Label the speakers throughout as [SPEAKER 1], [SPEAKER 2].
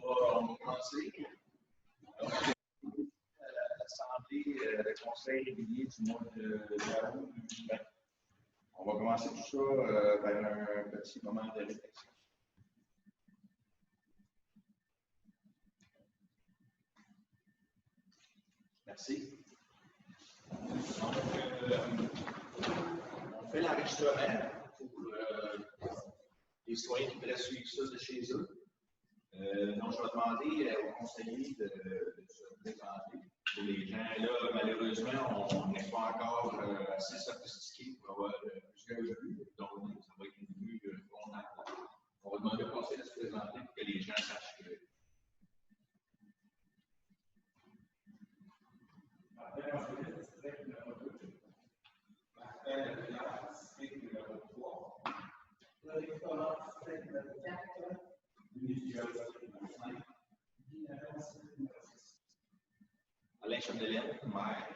[SPEAKER 1] On va commencer. L'Assemblée de conseil régulier du mois de août 2020. On va commencer tout ça par un petit moment de réflexion. Merci. Donc, on fait l'enregistrement pour les citoyens qui voudraient suivre ça de chez eux. Donc, je vais demander aux conseillers de se présenter. Pour les gens, là, malheureusement, on n'est pas encore assez sophistiqué pour avoir plusieurs vues. Donc, ça va être une vue fondante. On va demander aux conseillers de se présenter pour que les gens sachent que. Alain Chapdelaine, maire.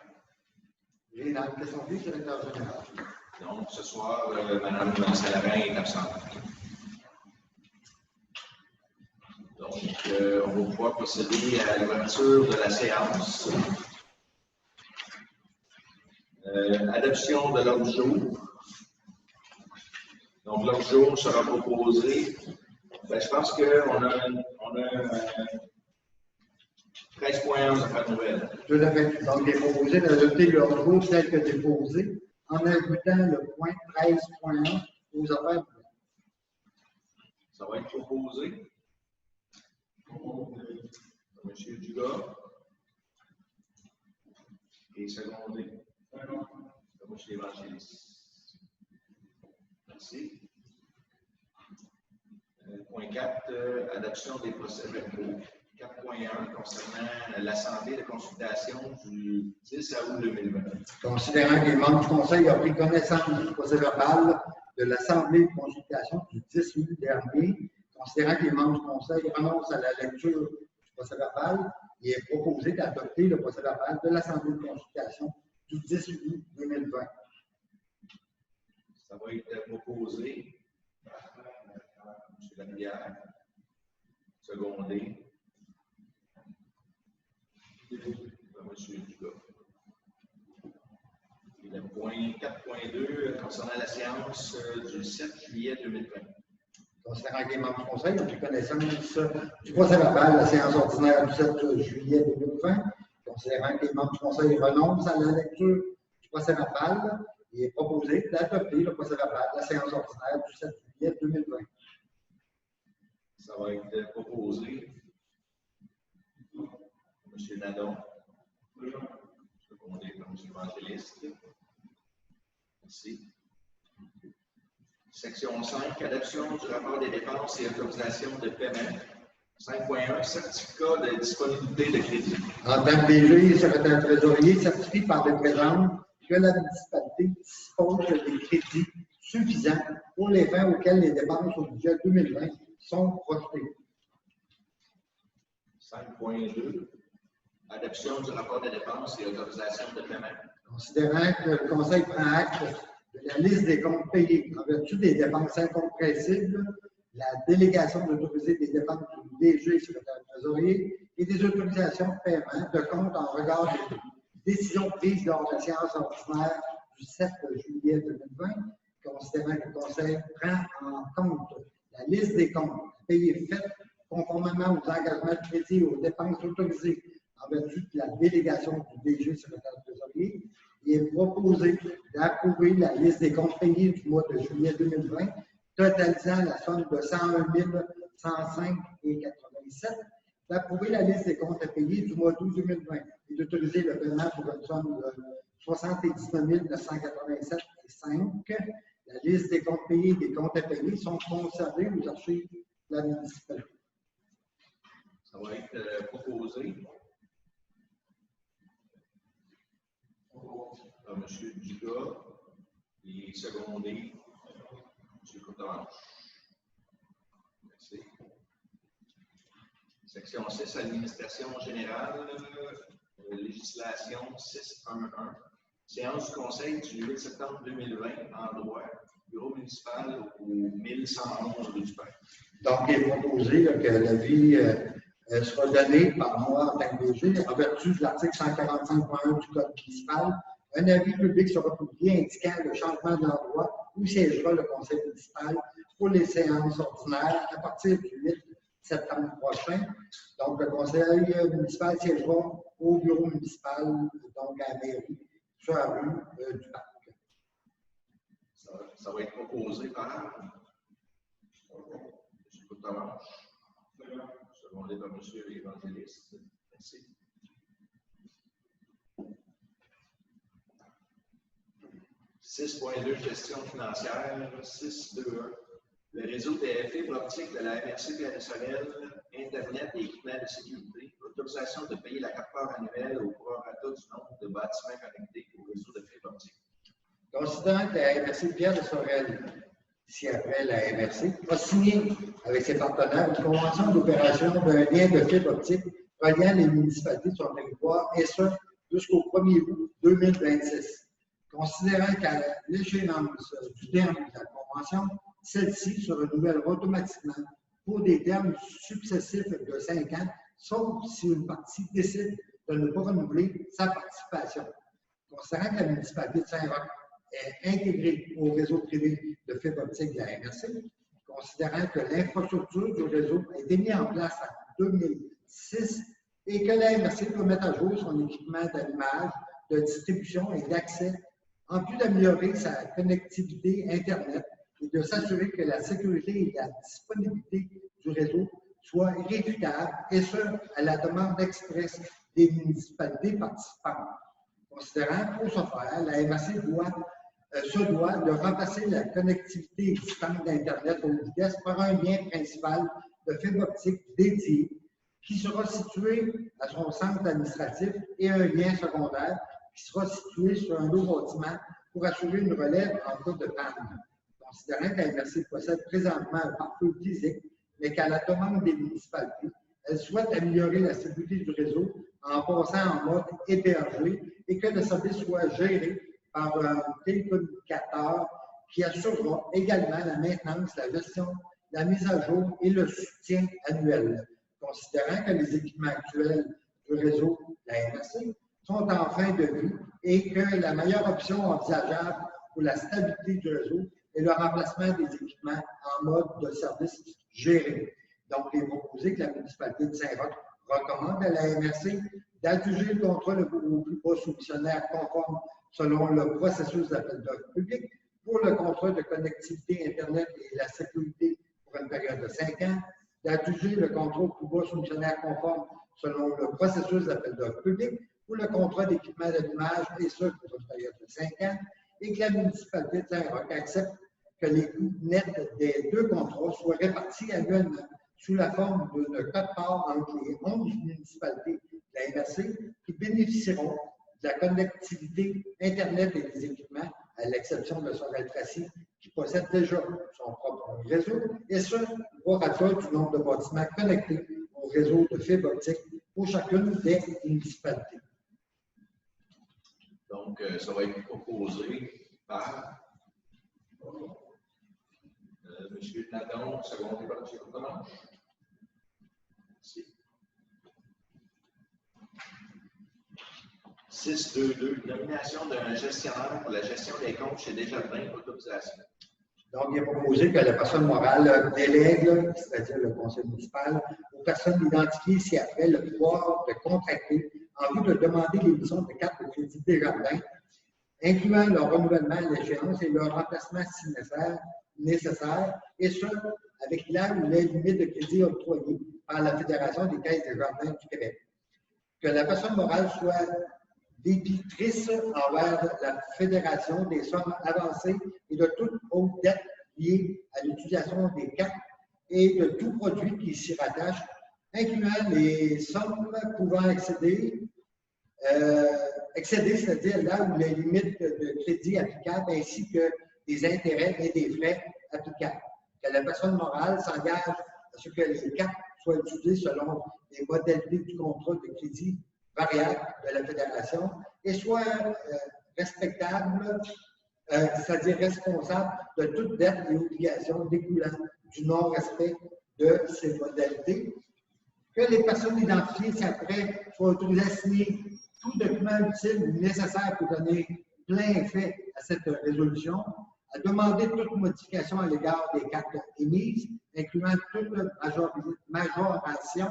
[SPEAKER 2] Rénal Cassanvi, directeur général.
[SPEAKER 1] Donc, ce soir, Mme Salarin est absente. Donc, on va pouvoir procéder à l'ouverture de la séance. Adoption de l'ordre du jour. Donc, l'ordre du jour sera proposé. Ben, je pense qu'on a 13.11 affaires nouvelles.
[SPEAKER 2] Tout à fait. Donc, il est proposé d'adopter l'ordre du jour tel que déposé en ajoutant le point 13.1 aux affaires nouvelles.
[SPEAKER 1] Ça va être proposé. M. Dugas. Et secondé. M. Évangéliste. Merci. Point 4, adoption des procès-verbaux. 4.1 concernant l'Assemblée de consultation du 10 août 2020.
[SPEAKER 2] Considérant que les membres du Conseil ont pris connaissance du procès-verbal de l'Assemblée de consultation du 10 août dernier, considérant que les membres du Conseil renoncent à la lecture du procès-verbal, il est proposé d'adopter le procès-verbal de l'Assemblée de consultation du 10 août 2020.
[SPEAKER 1] Ça va être proposé par M. Labrière, secondé par M. Dugas. Et le point 4.2 concernant la séance du 7 juillet 2020.
[SPEAKER 2] Considérant que les membres du Conseil ont pris connaissance du procès-verbal de la séance ordinaire du 7 juillet 2020, considérant que les membres du Conseil renoncent à la lecture du procès-verbal, il est proposé d'adopter le procès-verbal de la séance ordinaire du 7 juillet 2020.
[SPEAKER 1] Ça va être proposé. M. Nadon. Secondé par M. Évangéliste. Merci. Section 5, adoption du rapport des dépenses et autorisations de paiement. 5.1, certificat de disponibilité de crédit.
[SPEAKER 2] En tant que DG, secrétaire trésorier certifie par le présent que la municipalité dispose des crédits suffisants pour les fins auxquelles les dépenses au budget 2020 sont projetées.
[SPEAKER 1] 5.2, adoption du rapport des dépenses et autorisations de paiement.
[SPEAKER 2] Considérant que le Conseil prend acte de la liste des comptes payés en vertu des dépenses incompressibles, la délégation d'autoriser des dépenses du DG, secrétaire trésorier, et des autorisations de paiement de compte en regard des décisions prises lors de la séance ordinaire du 7 juillet 2020, considérant que le Conseil prend en compte la liste des comptes payés faits conformément aux engagements de crédit et aux dépenses autorisées en vertu de la délégation du DG, secrétaire trésorier, il est proposé d'approuver la liste des comptes payés du mois de juillet 2020, totalisant la somme de 101 105,87, d'approuver la liste des comptes à payer du mois d'août 2020 et d'autoriser le paiement pour une somme de 79 987,5. La liste des comptes payés et des comptes à payer sont conservés aux archives de la municipalité.
[SPEAKER 1] Ça va être proposé par M. Dugas et secondé M. Courtemanche. Merci. Section 6, administration générale, législation 6.1.1. Séance du Conseil du 8 septembre 2020 en droit, bureau municipal au 1111 rue du Père.
[SPEAKER 2] Donc, il est proposé que l'avis soit donné par moi en tant que DG en vertu de l'article 145.1 du Code municipal. Un avis public sera publié indiquant le changement d'endroit où siégera le conseil municipal pour les séances ordinaires à partir du 8 septembre prochain. Donc, le conseil municipal siégera au bureau municipal, donc à la mairie, sur la rue du Parc.
[SPEAKER 1] Ça va être proposé par M. Coutalanche, secondé par M. l'Évangéliste. Merci. « 6.2 Gestion financière, 6.2.1. Le réseau des fibres optiques de la MRC Pierre-Sorel, Internet et équipements de sécurité, autorisation de payer la quart-part annuelle au prorata du nombre de bâtiments connectés au réseau de fibres optiques. »
[SPEAKER 2] Considérant que la MRC Pierre-Sorel, ici après la MRC, a signé avec ses partenaires une convention d'opération d'un lien de fibre optique reliant les municipalités de son territoire, et ce, jusqu'au 1er août 2026. Considérant qu'à l'échéance du terme de la convention, celle-ci se renouvellera automatiquement pour des termes successifs de 5 ans, sauf si une partie décide de ne pas renouveler sa participation. Considérant que la municipalité de Saint-Roch est intégrée au réseau privé de fibre optique de la MRC, considérant que l'infrastructure du réseau a été mise en place en 2006 et que la MRC doit mettre à jour son équipement d'allumage, de distribution et d'accès, en plus d'améliorer sa connectivité Internet et de s'assurer que la sécurité et la disponibilité du réseau soient irréfutables, et ce, à la demande expresse des municipalités participantes. Considérant pour ce faire, la MRC se doit de remplacer la connectivité existante d'Internet haute vitesse par un lien principal de fibre optique dédié qui sera situé à son centre administratif et un lien secondaire qui sera situé sur un nouveau bâtiment pour assurer une relève en cas de panne. Considérant que la MRC possède présentement un pare-feu physique, mais qu'à la demande des municipalités, elle souhaite améliorer la sécurité du réseau en passant en mode hébergé et que le service soit géré par un télécommunicateur qui assurera également la maintenance, la gestion, la mise à jour et le soutien annuel. Considérant que les équipements actuels du réseau de la MRC sont en fin de vie et que la meilleure option envisageable pour la stabilité du réseau est le remplacement des équipements en mode de service géré. Donc, il est proposé que la municipalité de Saint-Roch recommande à la MRC d'adjuger le contrat au plus bas soumissionnaire conforme selon le processus d'appel d'offres public pour le contrat de connectivité Internet et la sécurité pour une période de 5 ans, d'adjuger le contrat au plus bas soumissionnaire conforme selon le processus d'appel d'offres public pour le contrat d'équipement d'allumage, et ce, pour une période de 5 ans, et que la municipalité de Saint-Roch accepte que les coûts nets des deux contrats soient répartis annuellement sous la forme d'une quote-part entre les 11 municipalités de la MRC qui bénéficieront de la connectivité Internet et des équipements, à l'exception de Sorel-Tracy, qui possède déjà son propre réseau, et ce, au prorata du nombre de bâtiments connectés au réseau de fibre optique pour chacune des municipalités.
[SPEAKER 1] Donc, ça va être proposé par M. Nadon, secondé par M. Coutalanche. Merci. 6.2.2, nomination d'un gestionnaire pour la gestion des comptes chez Desjardins, autorisation.
[SPEAKER 2] Donc, il est proposé que la personne morale délègue, c'est-à-dire le conseil municipal, aux personnes identifiées ci-après le pouvoir de contracter en vue de demander l'émission de cartes de crédit Desjardins, incluant leur renouvellement à l'échéance et leur remplacement si nécessaire, et ce, avec la ou les limites de crédit octroyées par la Fédération des caisses Desjardins du Québec. Que la personne morale soit débitrice envers la Fédération des sommes avancées et de toute autre dette liée à l'utilisation des cartes et de tout produit qui s'y rattache, incluant les sommes pouvant excéder, c'est-à-dire là où les limites de crédit applicables, ainsi que des intérêts et des frais applicables. Que la personne morale s'engage à ce que les cartes soient utilisées selon les modalités du contrat de crédit variable de la Fédération et soit respectable, c'est-à-dire responsable de toute dette et obligation découlant du non-respect de ces modalités. Que les personnes identifiées ci-après soient autorisées à signer tout document utile ou nécessaire pour donner plein effet à cette résolution, à demander toute modification à l'égard des cartes émises, incluant toute majoration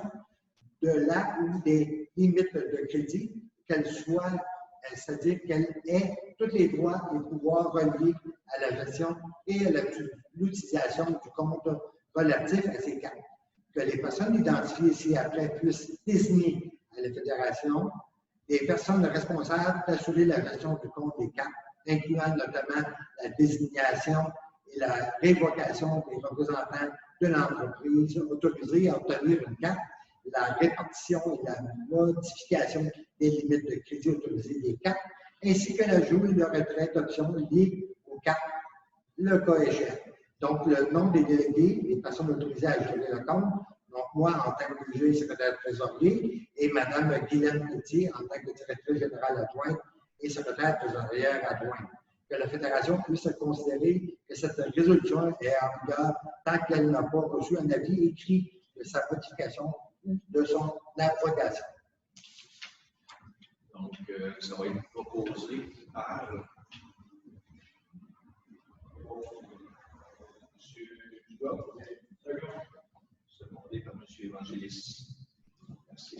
[SPEAKER 2] de la ou des limites de crédit, qu'elle soit, c'est-à-dire qu'elle ait tous les droits et pouvoirs reliés à la gestion et à l'utilisation du compte relatif à ces cartes. Que les personnes identifiées ci-après puissent désigner à la Fédération des personnes responsables d'assurer la gestion du compte des cartes, incluant notamment la désignation et la révocation des représentants de l'entreprise autorisée à obtenir une carte, la répartition et la modification des limites de crédit autorisées des cartes, ainsi que l'ajout et le retrait d'options liées aux cartes, le cas échéant. Donc, le nom des délégués, les personnes autorisées à gérer le compte, donc moi en tant que juge secrétaire trésorier, et Mme Guylaine Petit en tant que directrice générale adjointe et secrétaire trésorière adjointe. Que la Fédération puisse considérer que cette résolution est en vigueur tant qu'elle n'a pas reçu un avis écrit de sa modification ou de son abrogation.
[SPEAKER 1] Donc, ça va être proposé par M. Dugas, secondé par M. Evangelis. Merci.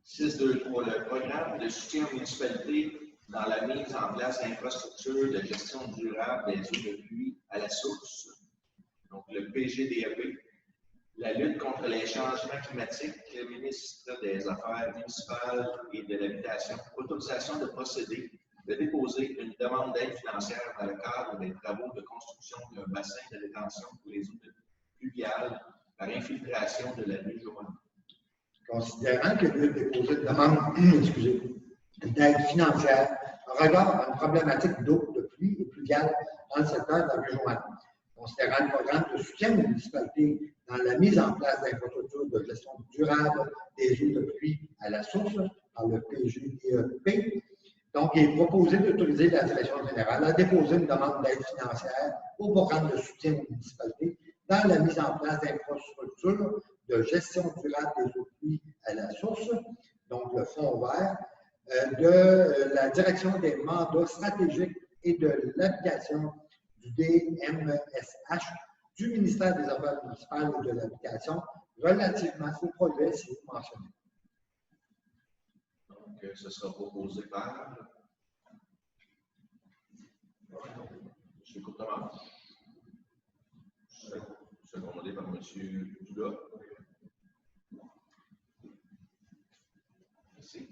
[SPEAKER 1] 6.2.3. Le programme de soutien aux municipalités dans la mise en place d'infrastructures de gestion durable des eaux de pluie à la source, donc le PGDAP, la lutte contre les changements climatiques, le ministre des Affaires municipales et de l'Habitation, autorisation de procéder, de déposer une demande d'aide financière dans le cadre des travaux de construction d'un bassin de rétention pour les eaux pluviales par infiltration de la rue Joanne.
[SPEAKER 2] Considérant que lieu de déposer une demande d'aide financière en regard à une problématique d'eau de pluie et pluviale dans le secteur de la rue Joanne, considérant le programme de soutien aux municipalités dans la mise en place d'infrastructures de gestion durable des eaux de pluie à la source par le PGDEP, donc il est proposé d'autoriser la Direction générale à déposer une demande d'aide financière au programme de soutien aux municipalités dans la mise en place d'infrastructures de gestion durable des eaux de pluie à la source, donc le fonds vert, de la direction des mandats stratégiques et de l'application du DMSH du ministère des Affaires municipales et de l'Habitation relativement au projet ci mentionné.
[SPEAKER 1] Donc, ce sera proposé par M. Courtemanche, secondé par M. Dugas. Merci.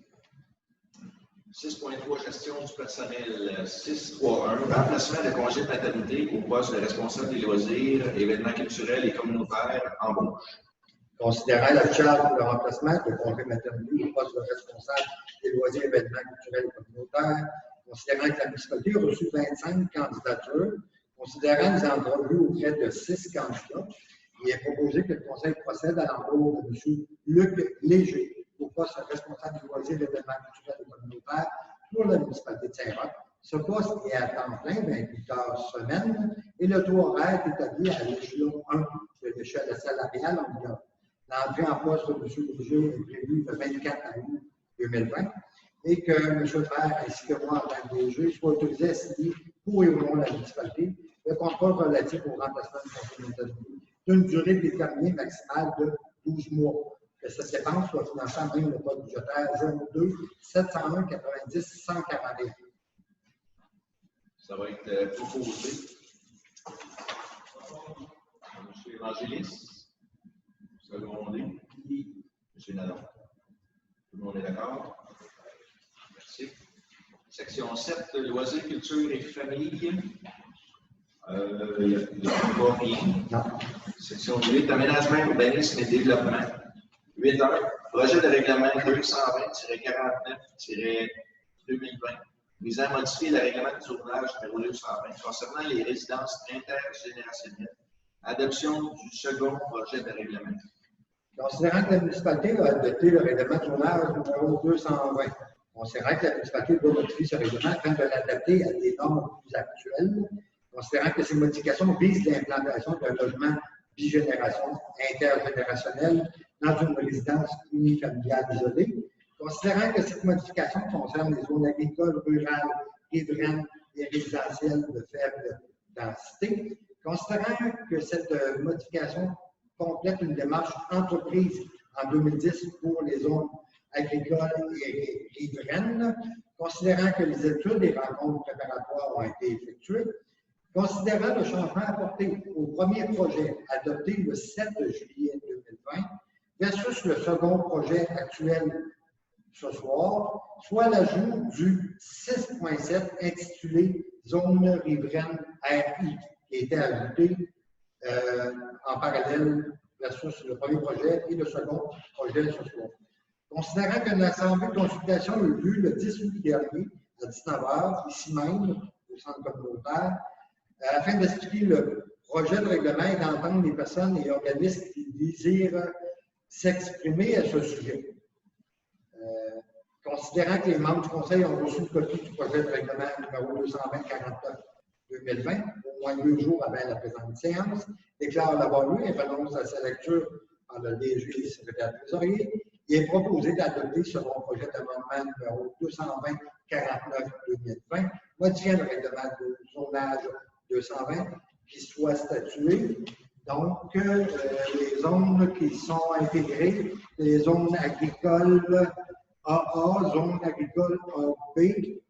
[SPEAKER 1] 6.3, gestion du personnel. 6.3.1, remplacement de congé de maternité au poste de responsable des loisirs, événements culturels et communautaires, embauche.
[SPEAKER 2] Considérant la charge pour le remplacement de congé de maternité au poste de responsable des loisirs, événements culturels et communautaires, considérant que la municipalité a reçu 25 candidatures, considérant les entrevues auprès de 6 candidats, il est proposé que le Conseil procède à l'embauche de M. Luc Léger au poste de responsable des loisirs, événements culturels et communautaires pour la municipalité de Saint-Roch. Ce poste est à temps plein, 28 heures semaine, et le taux horaire est établi à l'échelon 1 de l'échelle salariale en vigueur. L'entrée en poste de M. Léger est prévue le 24 août 2020 et que M. Fer ainsi que moi, en tant que DG, soient autorisés à signer pour et au nom de la municipalité le contrat relatif au remplacement de congé de maternité d'une durée déterminée maximale de 12 mois. Que cette dépense soit financée en ligne de code budgétaire 02 701 90 141.
[SPEAKER 1] Ça va être proposé. M. Evangelis, secondé. M. Nadon. Tout le monde est d'accord? Merci. Section 7, loisirs, culture et famille. Il n'y a pas rien. Section 8, aménagement, urbanisme et développement. 8.1, projet de règlement 220-49-2020 visant à modifier le règlement de tournage numéro 220 concernant les résidences intergénérationnelles. Adoption du second projet de règlement.
[SPEAKER 2] Considérant que la municipalité a adopté le règlement de tournage numéro 220 Considérant que la municipalité doit modifier ce règlement afin de l'adapter à des normes plus actuelles, considérant que ces modifications visent l'implantation d'un logement bigénération intergénérationnel dans une résidence unifamiliale isolée, considérant que cette modification concerne les zones agricoles, rurales, riveraines et résidentielles de faible densité, considérant que cette modification complète une démarche entreprise en 2010 pour les zones agricoles et riveraines, considérant que les études et rencontres préparatoires ont été effectuées, considérant le changement apporté au premier projet adopté le 7 juillet 2020 versus le second projet actuel ce soir, soit l'ajout du 6.7 intitulé Zone riveraine RI, qui a été ajouté en parallèle versus le premier projet et le second projet ce soir. Considérant qu'une assemblée de consultation a eu lieu le 10 août dernier à 19h, ici même, au centre communautaire, afin d'expliquer le projet de règlement et d'entendre les personnes et organismes qui désirent s'exprimer à ce sujet. Considérant que les membres du Conseil ont reçu une copie du projet de règlement numéro 220-49-2020, au moins 2 jours avant la présente séance, déclare l'avoir lu et renonce à sa lecture par le DG et le secrétaire trésorier. Il est proposé d'adopter ce bon projet d'amendement numéro 220-49-2020, modifiant le règlement de zonage 220 qui soit statué. Donc, les zones qui sont intégrées, les zones agricoles AA, zone agricole AB,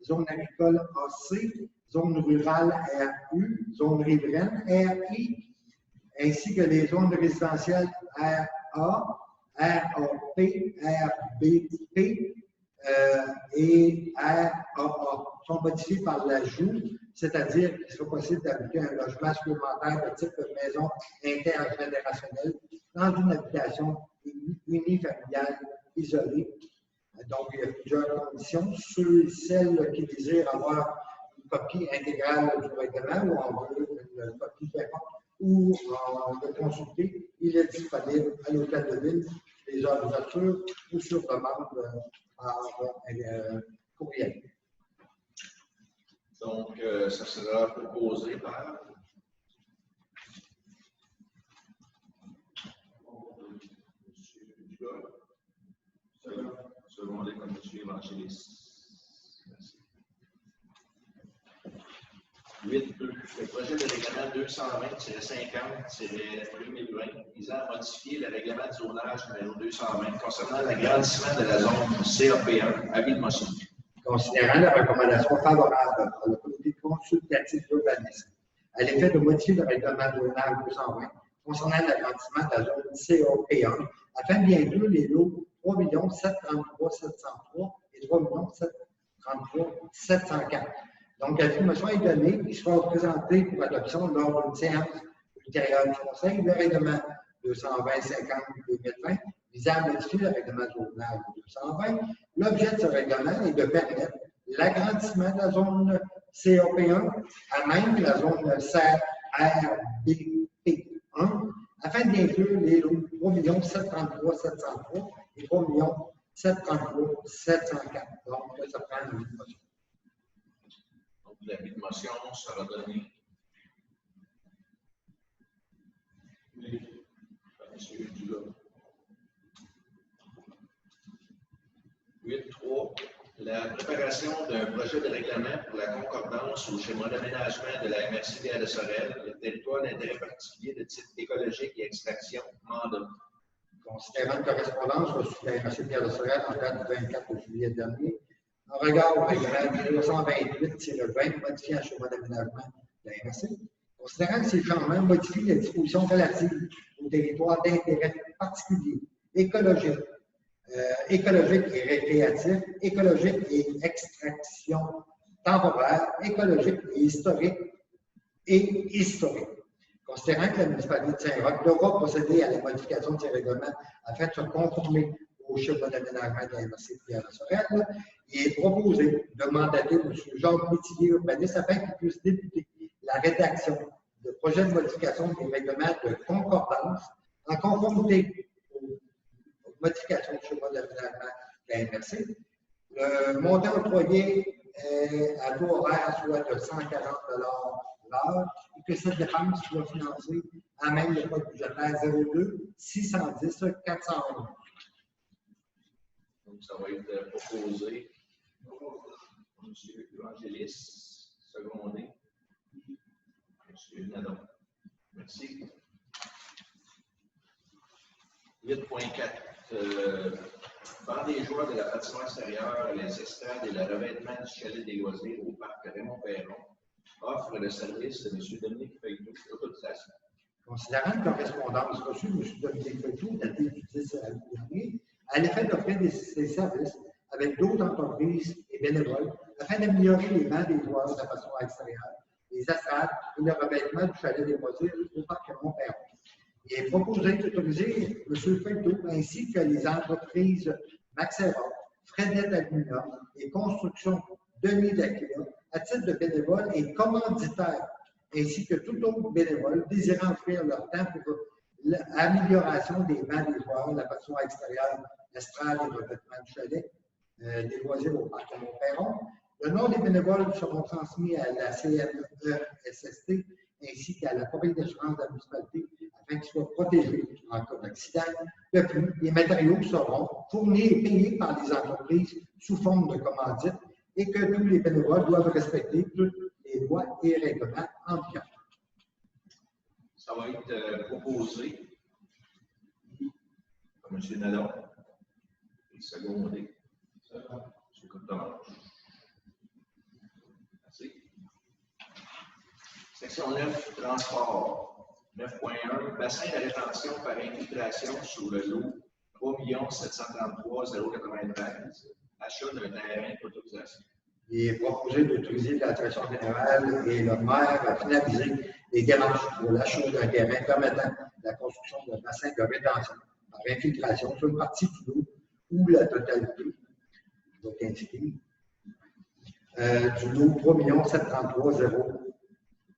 [SPEAKER 2] zone agricole AC, zone rurale RU, zone riveraine RI, ainsi que les zones résidentielles RA, RAP, RBP et RAA sont modifiés par l'ajout, c'est-à-dire qu'il sera possible d'habiter un logement supplémentaire de type maison intergénérationnelle dans une habitation unifamiliale isolée. Donc, il y a plusieurs conditions. Ceux et celles qui désirent avoir une copie intégrale du règlement ou en veut une copie ou de consulter, il est disponible à l'hôtel de ville, les heures d'ouverture ou sur demande par courriel.
[SPEAKER 1] Donc, ça sera proposé par M. Dugas, secondé comme M. Evangelis. 8.2. Le projet de règlement 220-50-2020 visant à modifier le règlement de zonage numéro 220 concernant l'agrandissement de la zone CAP1. Avis de motion.
[SPEAKER 2] Considérant la recommandation favorable par le comité consultatif d'urbanisme à l'effet de modifier le règlement de zonage 220 concernant l'agrandissement de la zone CAP1 afin d'y inclure les lots 3 733 703 et 3 733 704. Donc, la motion est donnée, il sera présenté pour adoption lors d'une séance ultérieure du Conseil, le règlement 220-50-2020 visant à modifier le règlement zonage 220. L'objet de ce règlement est de permettre l'agrandissement de la zone CAP1 à même la zone CRBP1 afin d'inclure les 3 733 703 et 3 733 704. Donc, ça prend une motion.
[SPEAKER 1] Donc, l'avis de motion sera donné par M. Dugas. 8.3. La préparation d'un projet de règlement pour la concordance au schéma d'aménagement de la MRC Pierre de Sorel, le territoire d'intérêt particulier de type écologique et extraction, mandat.
[SPEAKER 2] Considérant une correspondance reçue de la MRC Pierre de Sorel en date du 24 juillet dernier, en regard au règlement 1928-20 modifiant le schéma d'aménagement de la MRC, considérant que ces changements modifient les dispositions relatives au territoire d'intérêt particulier, écologique et récréatif, écologique et extraction temporaire, écologique et historique. Considérant que la municipalité de Saint-Roch devra procéder à la modification de ces règlements afin de se conformer au schéma d'aménagement de la MRC Pierre de Sorel, il est proposé de mandater M. Jacques Métivier, urbaniste, afin qu'il puisse débuter la rédaction de projets de modification des règlements de concordance en conformité aux modifications du schéma d'aménagement de la MRC, Le montant octroyé est à taux horaire, soit de 140 $ l'heure, et que cette dépense soit financée à même le code budgétaire 02 610 411.
[SPEAKER 1] Donc, ça va être proposé. M. Evangelis, secondé. M. Nadon. Merci. 8.4. Par des joueurs de la patinoire extérieure, les estrades et le revêtement du chalet des loisirs au parc Raymond-Perron offre le service de M. Dominique Feuilletou d'autorisation.
[SPEAKER 2] Considérant une correspondance reçue de M. Dominique Feuilletou, datée du 10 août dernier, à l'effet d'offrir ses services avec d'autres entreprises et bénévoles afin d'améliorer les bancs des joueurs de la patinoire extérieure, les estrades et le revêtement du chalet des loisirs au parc Raymond-Perron. Il est proposé d'autoriser M. Feuilletou ainsi que les entreprises Maxera, Fredette Aluminium et Construction Denis Lacléa à titre de bénévole et commanditaire, ainsi que tout autre bénévole désirant offrir leur temps pour l'amélioration des bancs des joueurs, la patinoire extérieure, l'estrade et le revêtement du chalet, des loisirs au parc Raymond-Perron. Le nom des bénévoles seront transmis à la CNESST ainsi qu'à la compagnie d'assurance de la municipalité afin qu'ils soient protégés en cas d'accident. De plus, les matériaux seront fournis et payés par les entreprises sous forme de commandite et que tous les bénévoles doivent respecter toutes les lois et règlements en vigueur.
[SPEAKER 1] Ça va être proposé par M. Nadon et secondé. M. Courtemanche. Merci. Section 9, transport. 9.1, bassin de rétention par infiltration sur le lot 3 733 093, achat d'un terrain d'autorisation.
[SPEAKER 2] Il est proposé d'autoriser la direction générale et le maire à finaliser les démarches pour l'achat d'un terrain permettant la construction d'un bassin de rétention par infiltration sur une partie du lot ou la totalité, je vais indiquer, du lot 3 733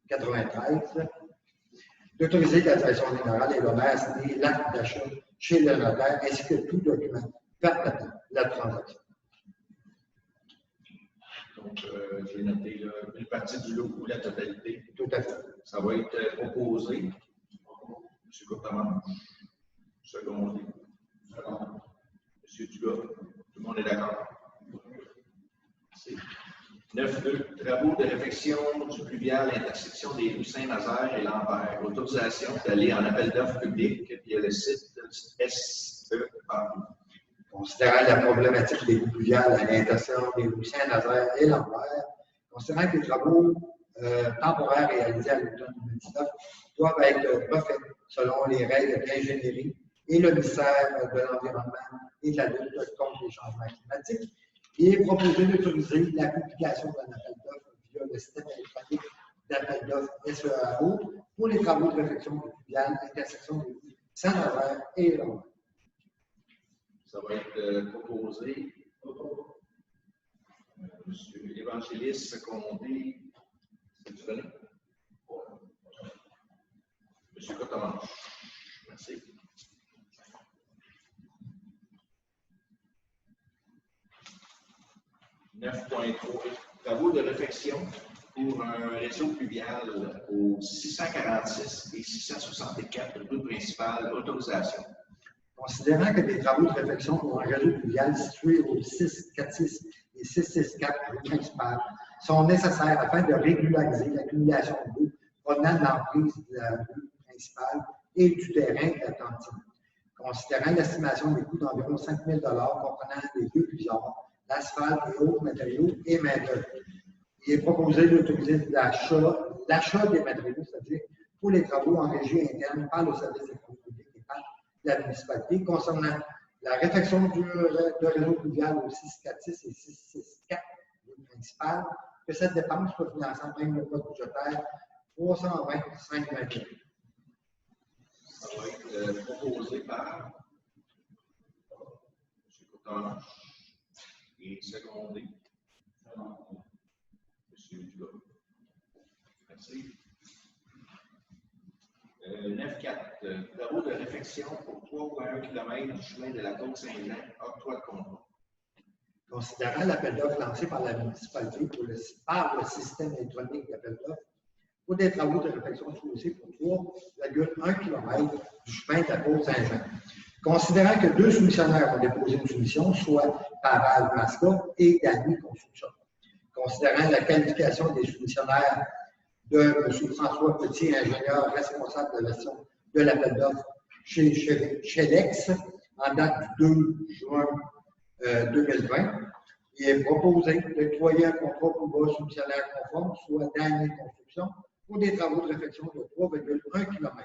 [SPEAKER 2] 093, d'autoriser la direction générale et le maire à signer l'acte d'achat chez le notaire ainsi que tout document permettant la transaction.
[SPEAKER 1] Donc, j'ai noté là, une partie du lot ou la totalité.
[SPEAKER 2] Tout à fait.
[SPEAKER 1] Ça va être proposé. M. Courtemanche. Secondé. M. Dugas. Tout le monde est d'accord? Merci. 9.2. Travaux de réfection du pluvial intersection des rues Saint-Nazaire et Lambert. Autorisation d'aller en appel d'offres public via le site SEA.
[SPEAKER 2] Considérant la problématique des rues pluviales à l'intersection des rues Saint-Nazaire et Lambert, considérant que les travaux temporaires réalisés à l'automne 2019 doivent être refaits selon les règles d'ingénierie et le ministère de l'Environnement et de la lutte contre les changements climatiques, il est proposé d'autoriser la publication d'un appel d'offres via le système électronique d'appel d'offres SEAO pour les travaux de réfection du pluvial à l'intersection des rues Saint-Nazaire et Lambert.
[SPEAKER 1] Ça va être proposé. M. Evangelis, secondé. C'est-tu donné? M. Courtemanche. Merci. « 9.3. Travaux de réfection pour un réseau pluvial aux 646 et 664 rues principales. Autorisation. »
[SPEAKER 2] Considérant que des travaux de réfection pour un réseau pluvial situé aux 646 et 664 rues principales sont nécessaires afin de régulariser l'accumulation d'eau provenant de l'emprise de la rue principale et du terrain de la cantine. Considérant l'estimation des coûts d'environ 5 000 comprenant les deux pluviales, l'asphalte et autres matériaux et main-d'œuvre. Il est proposé d'autoriser l'achat des matériaux, c'est-à-dire pour les travaux en régie interne par le service des travaux publics et par la municipalité concernant la réfection de réseau pluvial aux 646 et 664 rues principales, que cette dépense soit financée en même le code budgétaire 325-21.
[SPEAKER 1] Ça va être proposé par M. Courtemanche et secondé par M. Dugas. Merci. 9.4. Travaux de réfection pour 3,1 km du chemin de la Côte Saint-Jean, octroi de contrat.
[SPEAKER 2] Considérant l'appel d'offres lancé par la municipalité par le système électronique d'appel d'offres pour des travaux de réfection de chaussée pour 3,1 km du chemin de la Côte-Saint-Jean. Considérant que 2 soumissionnaires ont déposé une soumission, soit Paval Masca et Dany Construction. Considérant la qualification des soumissionnaires de M. François Petit, ingénieur responsable de la gestion de l'appel d'offres chez Chelex, en date du 2 juin 2020, il est proposé d'octroyer un contrat pour bas soumissionnaire conforme, soit Dany Construction, pour des travaux de réfection de 3,1 km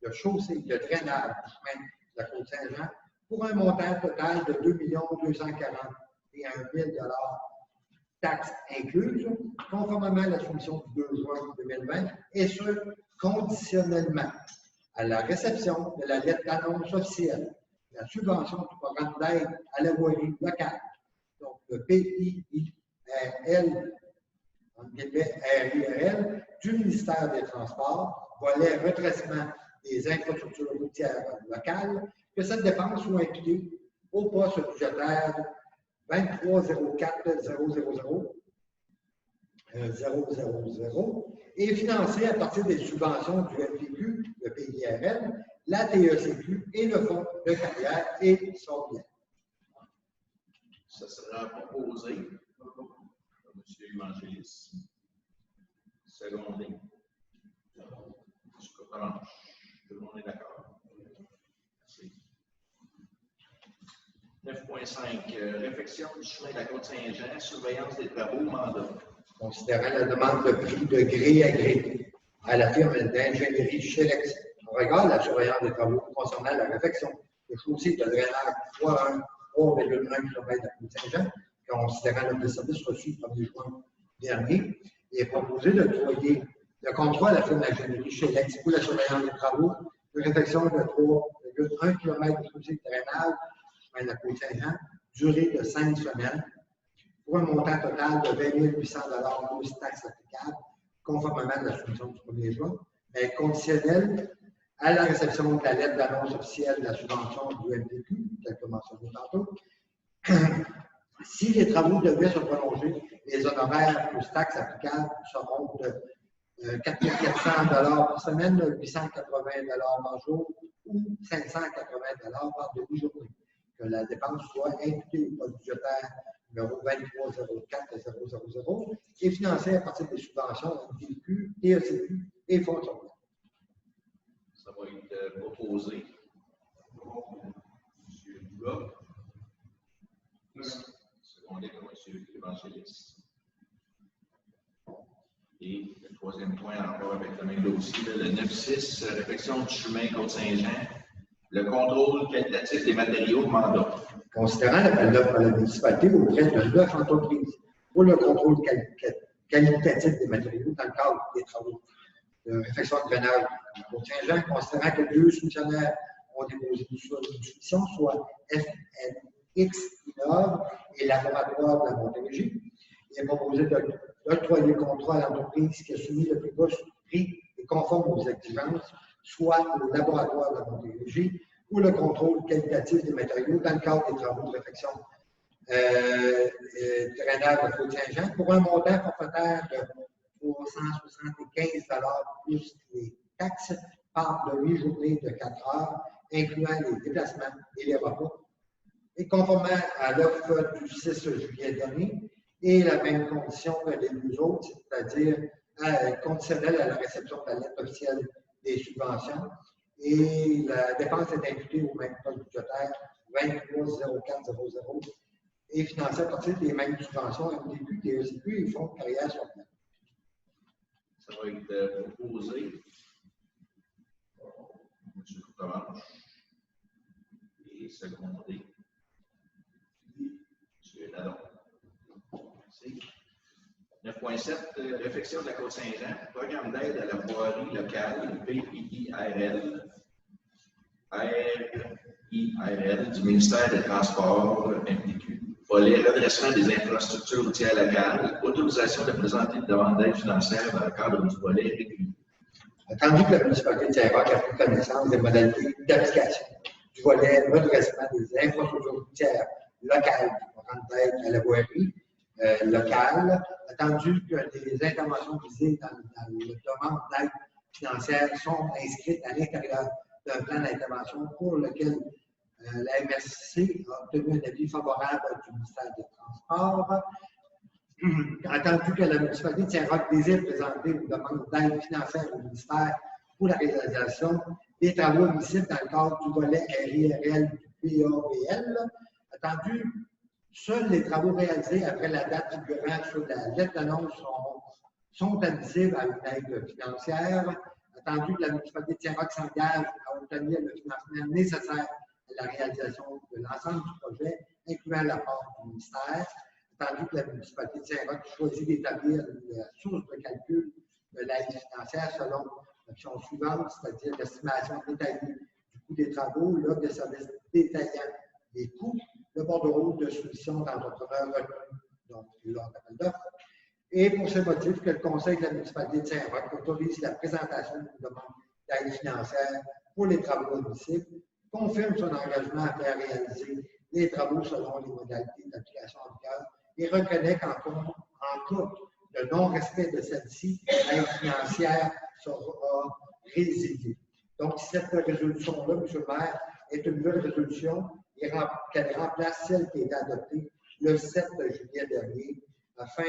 [SPEAKER 2] de chaussée de drainage du chemin de la Côte-Saint-Jean pour un montant total de 2 241 000 $, taxes incluses, conformément à la soumission du 2 juin 2020, et ce, conditionnellement à la réception de la lettre d'annonce officielle, la subvention du programme d'aide à la voirie locale, donc le PIRL, RIRL, du ministère des Transports, volet redressement des infrastructures routières locales, que cette dépense soit imputée au poste budgétaire 2304 000 et financée à partir des subventions du MPQ, le PIRL, la TECQ et le fonds de carrière et son bien.
[SPEAKER 1] Ça sera proposé par M. Evangelis. Secondé. M. Cotranche. Tout le monde est d'accord? Merci. 9.5. Réfection du chemin de la Côte-Saint-Jean, surveillance des travaux, mandat.
[SPEAKER 2] Considérant la demande de prix de gré à gré à la firme d'ingénierie Chelex, en regard de la surveillance des travaux concernant la réfection de chaussée de drainage 3,1 km de la Côte-Saint-Jean, considérant le service reçu le 1er juin dernier, il est proposé d'octroyer le contrat à la firme d'ingénierie Chelex pour la surveillance des travaux de réfection de 3,1 km de chaussée de drainage de la Côte-Saint-Jean, durée de 5 semaines, pour un montant total de 20 800 $ plus taxes applicables, conformément à la soumission du 1er juin, mais conditionnelle à la réception de la lettre d'annonce officielle de la subvention du MPQ, tel que mentionné tantôt. Si les travaux devaient se prolonger, les honoraires plus taxes applicables seront de 4 400 $ par semaine, 880 $ par jour ou 580 $ par demi-journée. Que la dépense soit imputée au poste budgétaire numéro 2304 000 et financée à partir des subventions MPQ, TECQ et fonds de surplus.
[SPEAKER 1] Ça va être proposé. M. Boula. Secondé par M. Evangelis. Et le troisième point, encore avec le même dossier, le 9.6, réfection du chemin Côte-Saint-Jean, le contrôle qualitatif des matériaux, mandat.
[SPEAKER 2] Considérant l'appel d'offres à la municipalité auprès de 9 entreprises pour le contrôle qualitatif des matériaux dans le cadre des travaux de réfection de drainage du Côte-Saint-Jean, considérant que 2 soumissionnaires ont déposé une soumission, soit FNX Innov et Laboratoire de la Montérégie, il est proposé d'octroyer le contrat à l'entreprise qui a soumis le plus bas prix et conforme aux exigences, soit le Laboratoire de la Montérégie, ou le contrôle qualitatif des matériaux dans le cadre des travaux de réfection drainage de Côte-Saint-Jean pour un montant forfaitaire de 375 $ plus les taxes par de 8 journées de 4 heures, incluant les déplacements et les repas, et conformément à l'offre du 6 juillet dernier, et la même condition que les 2 autres, c'est-à-dire conditionnelle à la réception de la lettre officielle des subventions, et la dépense est imputée au même poste budgétaire 2304 000 et financée à partir des mêmes subventions MPQ, TECQ et fonds de carrière sur place.
[SPEAKER 1] Ça va être proposé. M. Cotranche. Et secondé. M. Nadon. Merci. 9.7, réfection de la Côte-Saint-Jean, programme d'aide à la voirie locale, PIRL, RIRL du ministère des Transports, MPQ, volet redressement des infrastructures routières locales, autorisation de présenter une demande d'aide financière dans le cadre du volet régulier.
[SPEAKER 2] Attendu que la municipalité de Saint-Roch a pris connaissance des modalités d'application du volet redressement des infrastructures routières locale qui va rendre aide à la voirie locale, attendu que les interventions visées dans la demande d'aide financière sont inscrites à l'intérieur d'un plan d'intervention pour lequel la MRC a obtenu un avis favorable du ministère des Transports. Attendu que la municipalité de Saint-Roch désire présenter une demande d'aide financière au ministère pour la réalisation des travaux admissibles dans le cadre du volet RIRL du PABL. Attendu, seuls les travaux réalisés après la date figurant sur la lettre d'annonce sont admissibles à une aide financière. Attendu que la municipalité de Saint-Roch s'engage à obtenir le financement nécessaire à la réalisation de l'ensemble du projet, incluant l'apport du ministère. Attendu que la municipalité de Saint-Roch choisit d'établir la source de calcul de l'aide financière selon l'option suivante, c'est-à-dire l'estimation détaillée du coût des travaux, l'offre de services détaillant les coûts, le bordereau de soumission d'entrepreneurs retenus, donc lors d'appel d'offres. Et pour ce motif, que le Conseil de la municipalité de Saint-Roch autorise la présentation d'une demande d'aide financière pour les travaux admissibles, confirme son engagement à faire réaliser les travaux selon les modalités d'application en vigueur et reconnaît qu'en cas de non-respect de celle-ci, l'aide financière sera résiliée. Donc, cette résolution-là, M. le maire, est une nouvelle résolution qu'elle remplace celle qui a été adoptée le 7 juillet dernier afin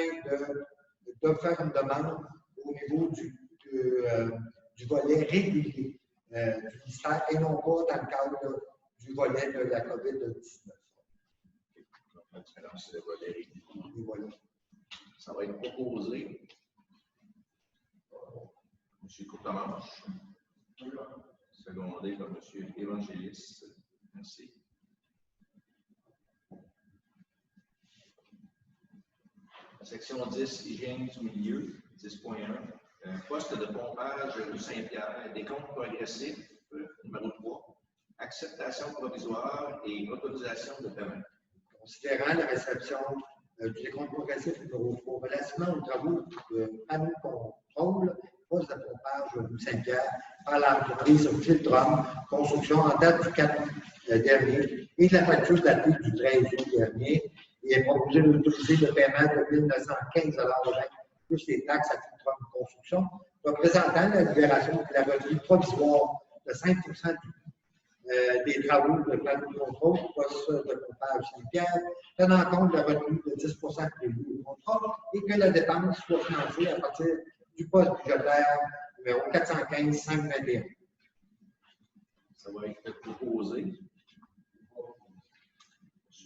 [SPEAKER 2] de faire une demande au niveau du volet régulier du ministère et non pas dans le cadre du volet de la COVID-19.
[SPEAKER 1] La différence, c'est le volet régulier. Ça va être proposé. M. Courtemanche. Secondé par M. Évangéliste. Merci. La section 10, hygiène du milieu, 10.1. Poste de pompage rue Saint-Pierre, décompte progressif, numéro 3. Acceptation provisoire et autorisation de paiement.
[SPEAKER 2] Considérant la réception du décompte progressif numéro 3 relativement aux travaux de panneau contrôle, poste de pompage rue Saint-Pierre par l'entreprise Filtrum Construction en date du 4 dernier et de la facture datée du 13 juillet dernier, il est proposé d'autoriser le paiement de 1 915 $ plus les taxes à Filtrum Construction, représentant la libération de la retenue provisoire de 5 des travaux de panneau de contrôle, poste de pompage Saint-Pierre, tenant compte de la retenue de 10 prévue au contrat et que la dépense soit financée à partir du poste budgétaire numéro 415-521.
[SPEAKER 1] Ça va être proposé. M.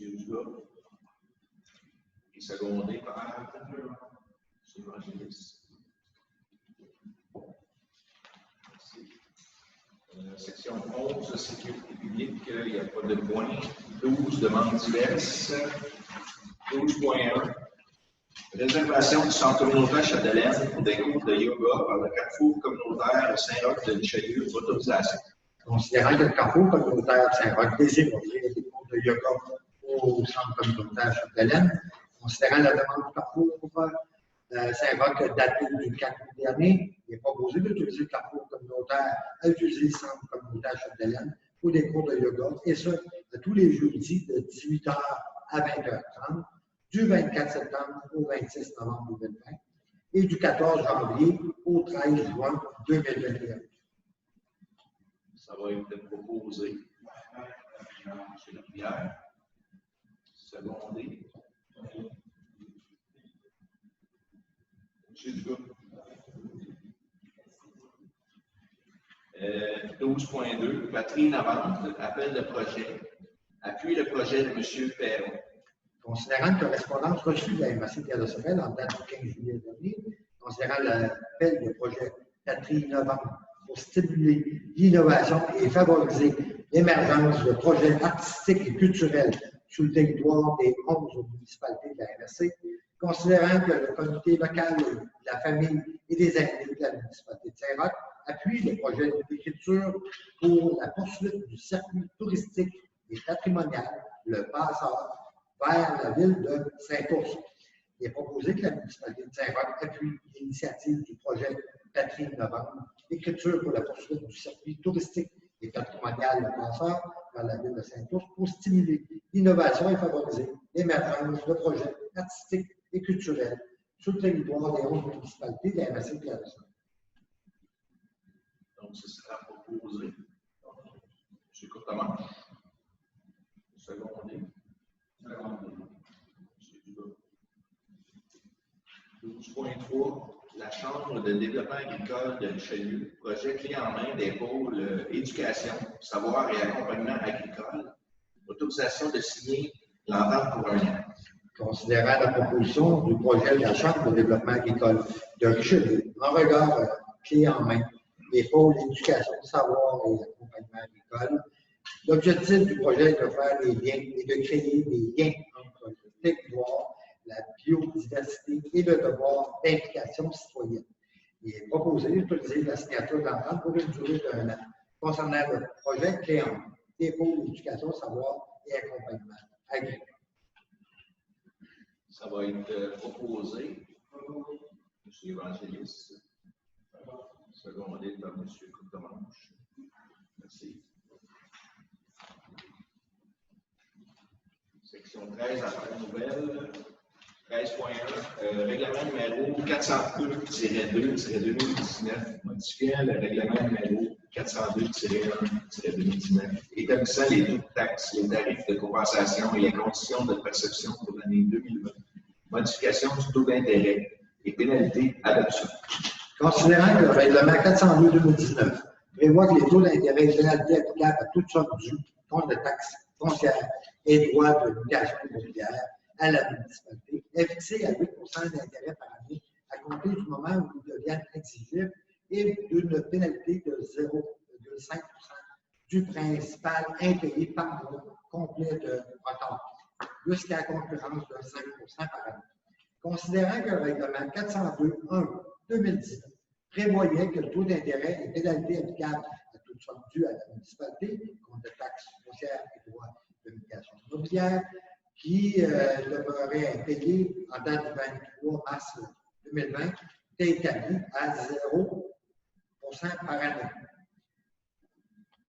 [SPEAKER 1] Dugas. Et secondé par M. Évangéliste. Merci. Section 11, sécurité publique, il n'y a pas de point. 12, demandes diverses. 12.1. Réservation du centre communautaire Chapdelaine pour des cours de yoga par le Carrefour communautaire Saint-Roch de Richelieu. Autorisation.
[SPEAKER 2] Considérant que le Carrefour communautaire Saint-Roch désire offrir des cours de yoga au centre communautaire Chapdelaine, considérant la demande du Carrefour Saint-Roch datée du 4 août dernier, il est proposé d'utiliser le Carrefour communautaire à utiliser le centre communautaire Chapdelaine pour des cours de yoga, et ce, tous les jeudis de 18h à 20h30, du 24 septembre au 26 novembre 2020 et du 14 janvier au 13 juin 2021.
[SPEAKER 1] Ça va être proposé. M. Lapierre. Secondé. M. Dugas. 12.2. Patrine Avante, appel de projet. Appuie le projet de M. Perron.
[SPEAKER 2] Considérant une correspondance reçue de la MRC Pierre-de-Sorel en date du 15 juillet dernier, considérant l'appel de projet Patrine Avante pour stimuler l'innovation et favoriser l'émergence de projets artistiques et culturels sur le territoire des 11 municipalités de la MRC, considérant que le comité local de la famille et des amis de la municipalité de Saint-Roch appuie le projet d'écriture pour la poursuite du circuit touristique et patrimonial, le passage vers la ville de Saint-Ours. Il est proposé que la municipalité de Saint-Roch appuie l'initiative du projet Patrine Novembre, écriture pour la poursuite du circuit touristique et patrimonial de penseurs dans la ville de Saint-Ours pour stimuler l'innovation et favoriser l'émergence de projets artistiques et culturels sur le territoire des 11 municipalités de la MRC Pierre-de-Sang.
[SPEAKER 1] Donc, ce sera proposé. M. Courtemanche. Secondé. M. Dubas. 12.3. La Chambre de développement agricole de Richelieu, projet clé en main des pôles éducation, savoir et accompagnement agricole, autorisation de signer l'entente pour 1 an.
[SPEAKER 2] Considérant la proposition du projet de la Chambre de développement agricole de Richelieu, en regard clé en main des pôles éducation, savoir et accompagnement agricole, l'objectif du projet est de faire des liens et de créer des liens entre le territoire, la biodiversité et le devoir d'implication citoyenne. Il est proposé d'autoriser la signature de l'entente pour une durée d'1 an concernant le projet clé en main des pôles d'éducation, savoir et accompagnement agricole.
[SPEAKER 1] Ça va être proposé. M. Évangéliste. Secondé par M. Courtemanche. Merci. Section 13, affaires nouvelles. 13.1, règlement numéro 402-2-2019, modifiant le règlement numéro 402-1-2019, établissant les taux de taxes, les tarifs de compensation et les conditions de perception pour l'année 2020, modification du taux d'intérêt et pénalités adoption.
[SPEAKER 2] Considérant que le règlement 402-2019 prévoit que les taux d'intérêt et pénalités applicables à toutes sortes du compte de taxes foncières et droits de location immobilière à la municipalité est fixé à 8 d'intérêt par année à compter du moment où ils deviennent exigibles et d'une pénalité de 0,5 du principal impayé par mois complet de retard, jusqu'à la concurrence de 5 par année. Considérant que le règlement 402-1-2019 prévoyait que le taux d'intérêt et pénalité applicables à toutes sortes dues à la municipalité, compte de taxes foncières et droits de location immobilière, qui demeurait impayé en date du 23 mars 2020, est établi à 0 par année.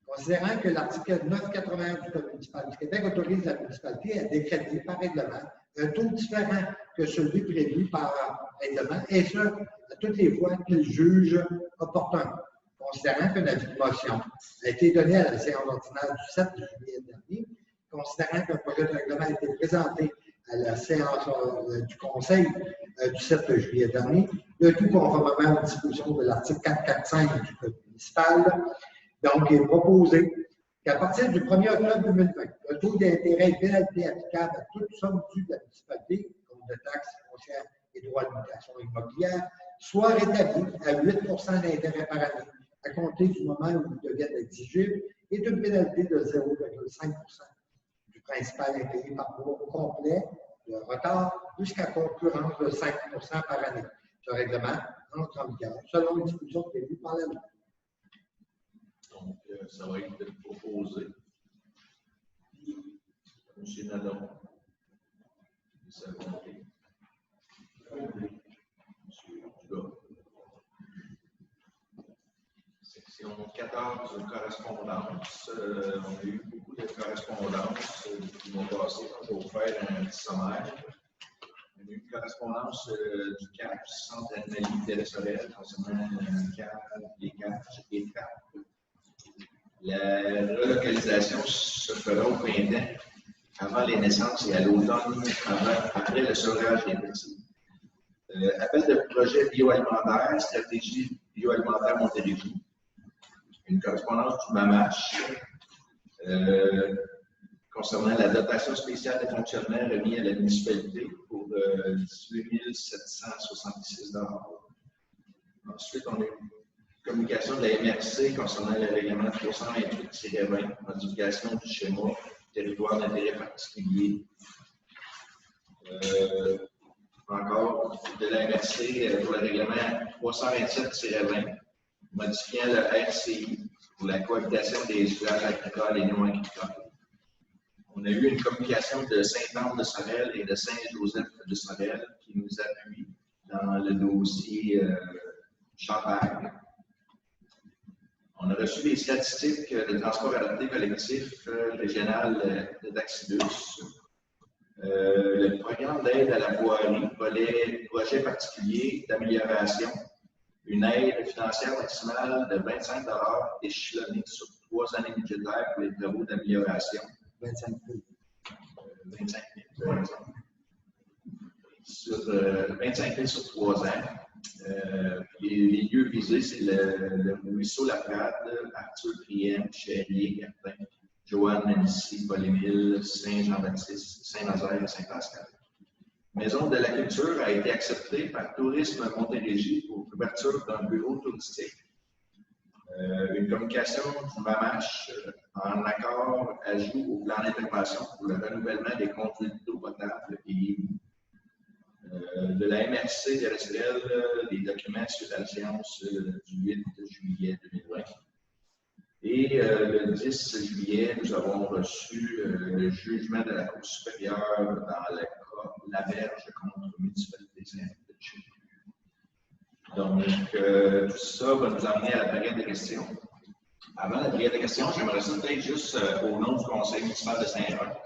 [SPEAKER 2] Considérant que l'article 981 du Code municipal du Québec autorise la municipalité à décréter par règlement un taux différent que celui prévu par règlement, et ce, à toutes les fois qu'il juge opportun. Considérant qu'un avis de motion a été donné à la séance ordinaire du 7 juillet dernier, considérant qu'un projet de règlement a été présenté à la séance du Conseil du 7 juillet dernier, le tout conformément aux dispositions de l'article 445 du Code municipal. Donc, il est proposé qu'à partir du 1er octobre 2020, le taux d'intérêt et pénalité applicable à toute somme due de la municipalité, comme de taxes foncières et droits de location immobilière, soit rétabli à 8 d'intérêt par année, à compter du moment où ils deviennent exigibles, et d'une pénalité de 0,5 du principal impayé par mois au complet de retard, jusqu'à concurrence de 5 par année. Ce règlement entre en vigueur selon les dispositions prévues par la loi.
[SPEAKER 1] Donc, ça va être proposé. M. Nadon. Secondé. M. Dubas. Section 14, correspondance. On a eu beaucoup de correspondances qui vont passer. Je vais vous faire un petit sommaire. On a eu une correspondance du CAP, Centre d'anomalie territoriale, concernant les CAP et CAP. La relocalisation se fera au printemps, avant les naissances et à l'automne, après le sevrage des petits. Appel de projet bioalimentaire, stratégie bioalimentaire Montérégie. Une correspondance du MAMACH concernant la dotation spéciale de fonctionnement remise à la municipalité pour 18 766 $. Ensuite, on a une communication de la MRC concernant le règlement 328-20, modification du schéma territoire d'intérêt particulier. Encore de la MRC pour le règlement 327-20, modifiant le RCI pour la cohabitation des usages agricoles et non agricoles. On a eu une communication de Sainte-Anne-de-Sorel et de Saint-Joseph-de-Sorel qui nous appuient dans le dossier Champagne. On On a reçu des statistiques de transport adapté collectif régional de Taxidus. Le programme d'aide à la voirie, projet particulier d'amélioration, une aide financière maximale de 25 $ échelonnée sur 3 années budgétaires pour les travaux d'amélioration.
[SPEAKER 2] 25 000.
[SPEAKER 1] 25 000, par exemple. Sur 25 000 sur 3 ans. Les lieux visés, c'est le ruisseau Laprade, Arthur Prienne, Chérier, Cartin, Joanne, Nancy, Paul-Émile, Saint-Jean-Baptiste, Saint-Nazaire et Saint-Pascal. Maison de la Culture a été acceptée par Tourisme Montérégie pour l'ouverture d'un bureau touristique. Une communication du MAMACH en accord ajout au plan d'intervention pour le renouvellement des conduites d'eau potable et de la MRC de RSL, des documents sur la séance du 8 juillet 2020. Et le 10 juillet, nous avons reçu le jugement de la Cour supérieure dans le cas Laberge contre la municipalité de Saint-Denis. Donc, tout ça va nous amener à la période de questions. Avant la période de questions, j'aimerais ça peut-être juste, au nom du Conseil municipal de Saint-Roch,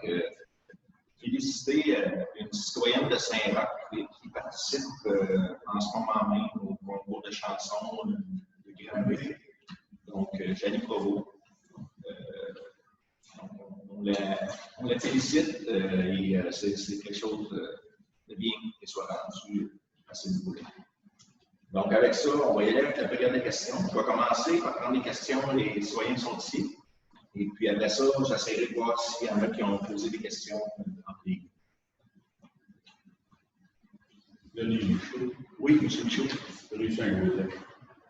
[SPEAKER 1] féliciter une citoyenne de Saint-Roch qui participe en ce moment même au concours de chansons de Granby. Donc, Janie Provost. On la félicite et c'est quelque chose de bien qu'elle soit rendue à ce niveau-là. Donc, avec ça, on va y aller avec la période de questions. Je vais commencer par prendre les questions, les citoyens qui sont ici. Et puis après ça, j'essaierai de voir s'il y en a qui ont posé des questions en ligne.
[SPEAKER 3] Denis Michaud.
[SPEAKER 1] Oui, M. Michaud.
[SPEAKER 3] Rue Saint-Joseph.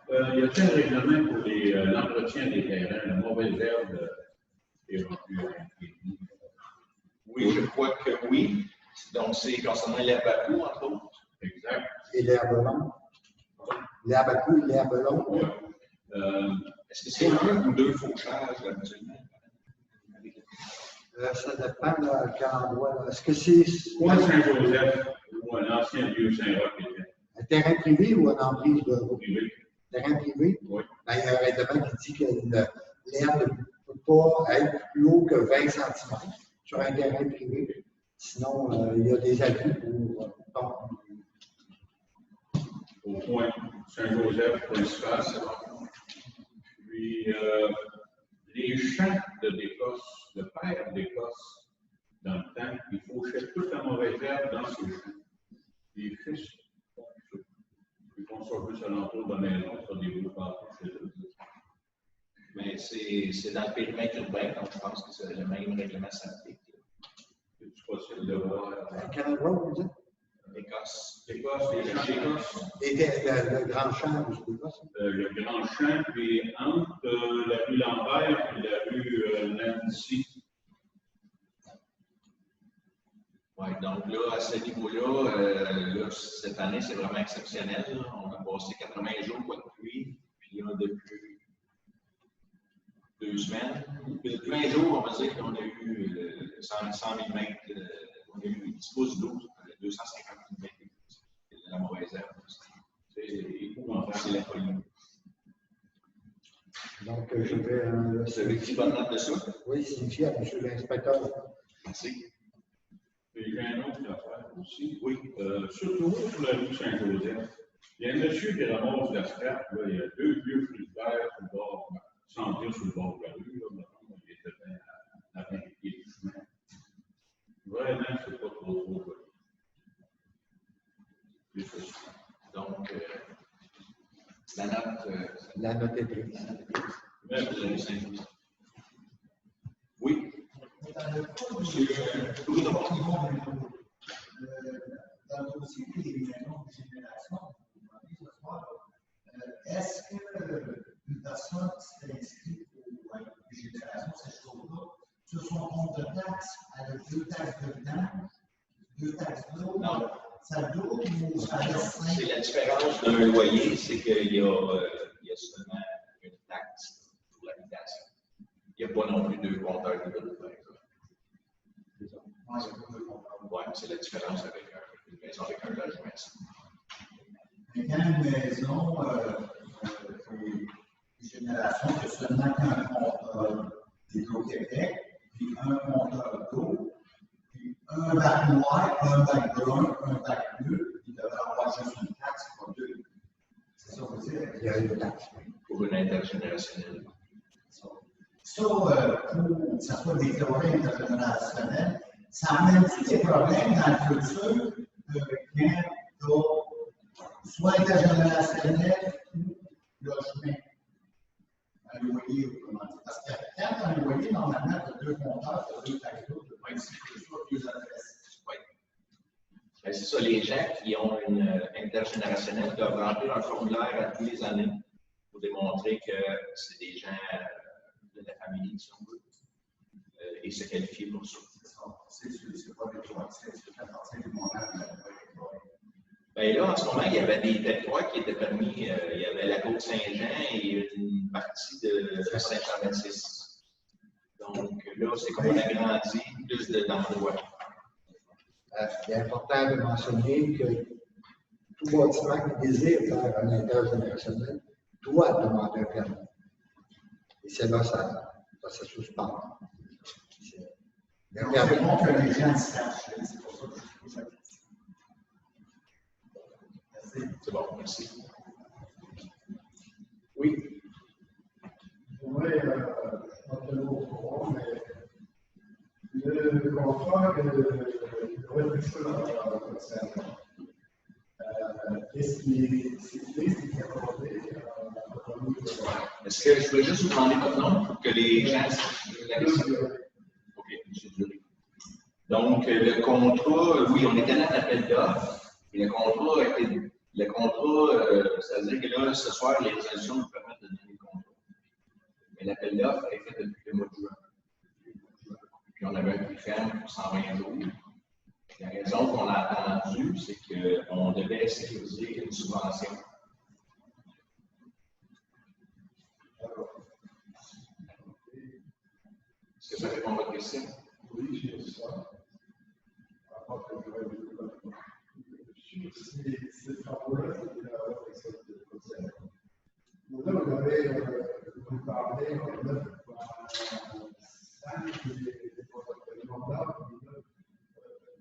[SPEAKER 3] Y a-t-il un règlement pour l'entretien des terrains, la mauvaise herbe est rendue à l'imprimerie?
[SPEAKER 1] Oui, je crois que oui. Donc, c'est concernant l'herbe à cou, entre autres.
[SPEAKER 3] Exact.
[SPEAKER 2] Et l'herbe longue. L'herbe à cou et l'herbe longue.
[SPEAKER 3] Oui.
[SPEAKER 1] Est-ce que c'est un ou deux fauchages habituellement?
[SPEAKER 2] Ça dépend de quel endroit. Est-ce que c'est
[SPEAKER 3] Point Saint-Joseph, où un ancien vieux Saint-Roch était.
[SPEAKER 2] un terrain privé ou une emprise de route?
[SPEAKER 3] Privé.
[SPEAKER 2] Terrain privé?
[SPEAKER 3] Oui.
[SPEAKER 2] Ben, il y a un règlement qui dit que l'herbe ne peut pas être plus haut que 20 cm sur un terrain privé. Sinon, il y a des abus pour
[SPEAKER 3] Au point Saint-Joseph principal. Puis, les champs d'Écosse, de père d'Écosse, dans le temps, il fauchait toute la mauvaise herbe dans ces champs. Les fils font ça. Ils font ça juste alentour de la maison, ça déroule partout chez eux.
[SPEAKER 1] Mais c'est dans le périmètre urbain, donc je pense que c'est le même règlement s'applique.
[SPEAKER 3] C'est possible de voir.
[SPEAKER 2] quel endroit, vous dites?
[SPEAKER 1] L'Écosse.
[SPEAKER 3] L'Écosse, les champs d'Écosse.
[SPEAKER 2] Et le grand champ, vous dites pas ça?
[SPEAKER 3] Le grand champ, puis entre la rue Lambert et la rue Nancy.
[SPEAKER 1] Oui, donc là, à ce niveau-là, cette année, c'est vraiment exceptionnel. Là. On a passé 80 jours de pluie, puis là, depuis 2 semaines. Depuis 20 jours, on va dire qu'on a eu 100 000 mètres, on a eu 10 pouces d'eau, 250 000 mètres de la mauvaise herbe. C'est épouvantable, c'est la folie.
[SPEAKER 2] Donc, je vais.
[SPEAKER 1] Vous avez pris bonne note de ça?
[SPEAKER 2] Oui, signifié à M. l'inspecteur.
[SPEAKER 1] Merci.
[SPEAKER 3] Et j'ai un autre affaire aussi. Oui. Surtout sur la rue Saint-Joseph. Il y a un monsieur qui ramasse la scrap, là, il y a 2 vieux fruits verts sur le bord, sans dire sur le bord de la rue, là, maintenant, il était à 20 pieds du chemin. Vraiment, c'est pas trop joli.
[SPEAKER 1] Donc, la note.
[SPEAKER 2] La note est prise.
[SPEAKER 1] Oui.
[SPEAKER 4] Dans le cas du dans le dossier des maisons de génération, est-ce qu'une personne qui s'est inscrite pour une génération, ces choses-là, sur son compte de taxes, elle a 2 taxes de vidange, 2 taxes d'eau?
[SPEAKER 1] Non.
[SPEAKER 4] Ça double ou ça restreint?
[SPEAKER 1] C'est la différence d'un loyer, c'est qu'il y a seulement une taxe pour l'habitation. Il n'y a pas non plus 2 compteurs de brut, par exemple. Oui, c'est la différence avec une maison avec un logement.
[SPEAKER 4] Mais quand une maison génération, il y a seulement qu'un compteur d'Hydro-Québec, puis un compteur d'eau, puis un bac noir, un bac brun, un bac bleu, il devrait avoir juste une taxe, pas deux. C'est ça que vous dites?
[SPEAKER 2] Il y a une taxe.
[SPEAKER 1] Pour une intergénérationnelle.
[SPEAKER 4] Ça, pour que ça soit déclaré intergénérationnel, ça amène-tu des problèmes dans le futur quand soit intergénérationnel ou logement, un loyer ou comment dire. Parce que quand un loyer, normalement, tu as deux compteurs, tu as deux taxes d'eau, tu as deux adresses.
[SPEAKER 1] Oui. Ben, c'est ça, les gens qui ont une intergénérationnelle doivent remplir un formulaire à tous les années pour démontrer que c'est des gens de la famille, si on veut, et se qualifier pour ça.
[SPEAKER 4] C'est pas des droits, c'est à partir du moment où
[SPEAKER 1] Bien là, en ce moment, il y avait des territoires qui étaient permis. Il y avait la Côte-Saint-Jean et une partie de Saint-Jean-Baptiste. Donc là, c'est comme on agrandit plus d'endroits.
[SPEAKER 2] Il est important de mentionner que tout bâtiment qui désire faire un intergénérationnel doit demander un permis. Et c'est là que ça se suspend.
[SPEAKER 4] c'est bon que les gens sachent, c'est pour ça que je pose la question. Merci.
[SPEAKER 1] C'est bon, merci. Oui.
[SPEAKER 5] Oui, je ne suis pas tellement au courant, mais le contrat de réduction dans la concession, est-ce qu'il est accordé
[SPEAKER 1] Est-ce que je peux juste vous demander votre nom pour que les gens la OK, M. Dury. Donc, le contrat, oui, on est allé à l'appel d'offres. Et le contrat a été. Le contrat, ça veut dire que là, ce soir, les résolutions nous permettent de donner le contrat. Mais l'appel d'offres est fait depuis le mois de juin. Puis on avait un prix ferme pour 120 jours. La raison qu'on a attendue, c'est qu'on devait sécuriser une subvention. Est-ce que ça répond à votre question?
[SPEAKER 5] Oui, c'est ça. Ces travaux-là, c'était la réflexion de conseil. Donc là, vous parlez de 5 des mandats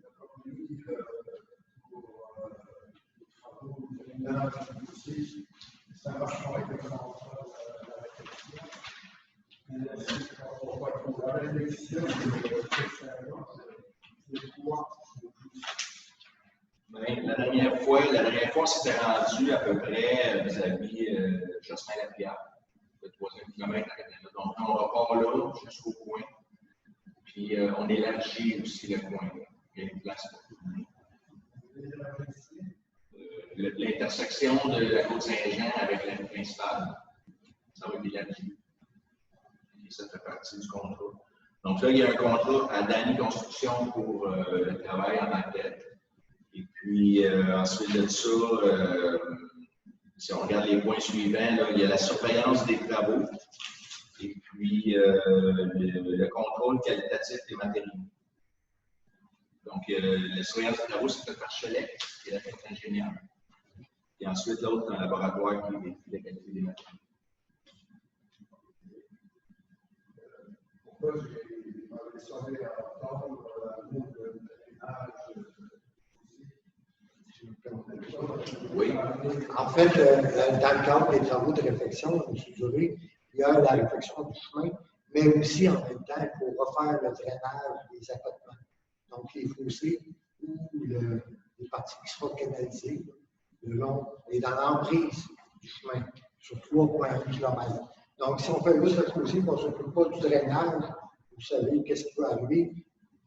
[SPEAKER 5] la communauté pour les travaux de ménage aussi. Ça marche pas exactement la réflexion. La réflexion c'est quoi?
[SPEAKER 1] La dernière fois, on s'était rendu à peu près vis-à-vis Jocelyn-Lapierre, le 3e kilomètre à Canada. Donc, on repart là jusqu'au coin. Puis, on élargit aussi le coin. Il y a une place pour tout le monde. L'intersection de la Côte-Saint-Jean avec la rue principale, ça va être élargi. Et ça fait partie du contrat. Donc là, il y a un contrat à Dany Construction pour le travail en maquette. Et puis, ensuite de ça, si on regarde les points suivants, là, il y a la surveillance des travaux et puis le contrôle qualitatif des matériaux. Donc, la surveillance des travaux, c'est fait par Cholet, qui est la tête ingénieur. Et ensuite, l'autre, un laboratoire qui vérifie la qualité des matériaux.
[SPEAKER 5] Pourquoi j'ai sonné à entendre le mot de ménage?
[SPEAKER 1] Oui.
[SPEAKER 2] En fait, dans le cadre des travaux de réflexion, M. Dury, il y a la réflexion du chemin, mais aussi en même temps, il faut refaire le drainage des accotements. Donc, les fossés ou les parties qui seront canalisées le long et dans l'emprise du chemin sur 3,1 km. Donc, si on fait juste le fossé, on ne s'occupe pas du drainage, vous savez qu'est-ce qui peut arriver,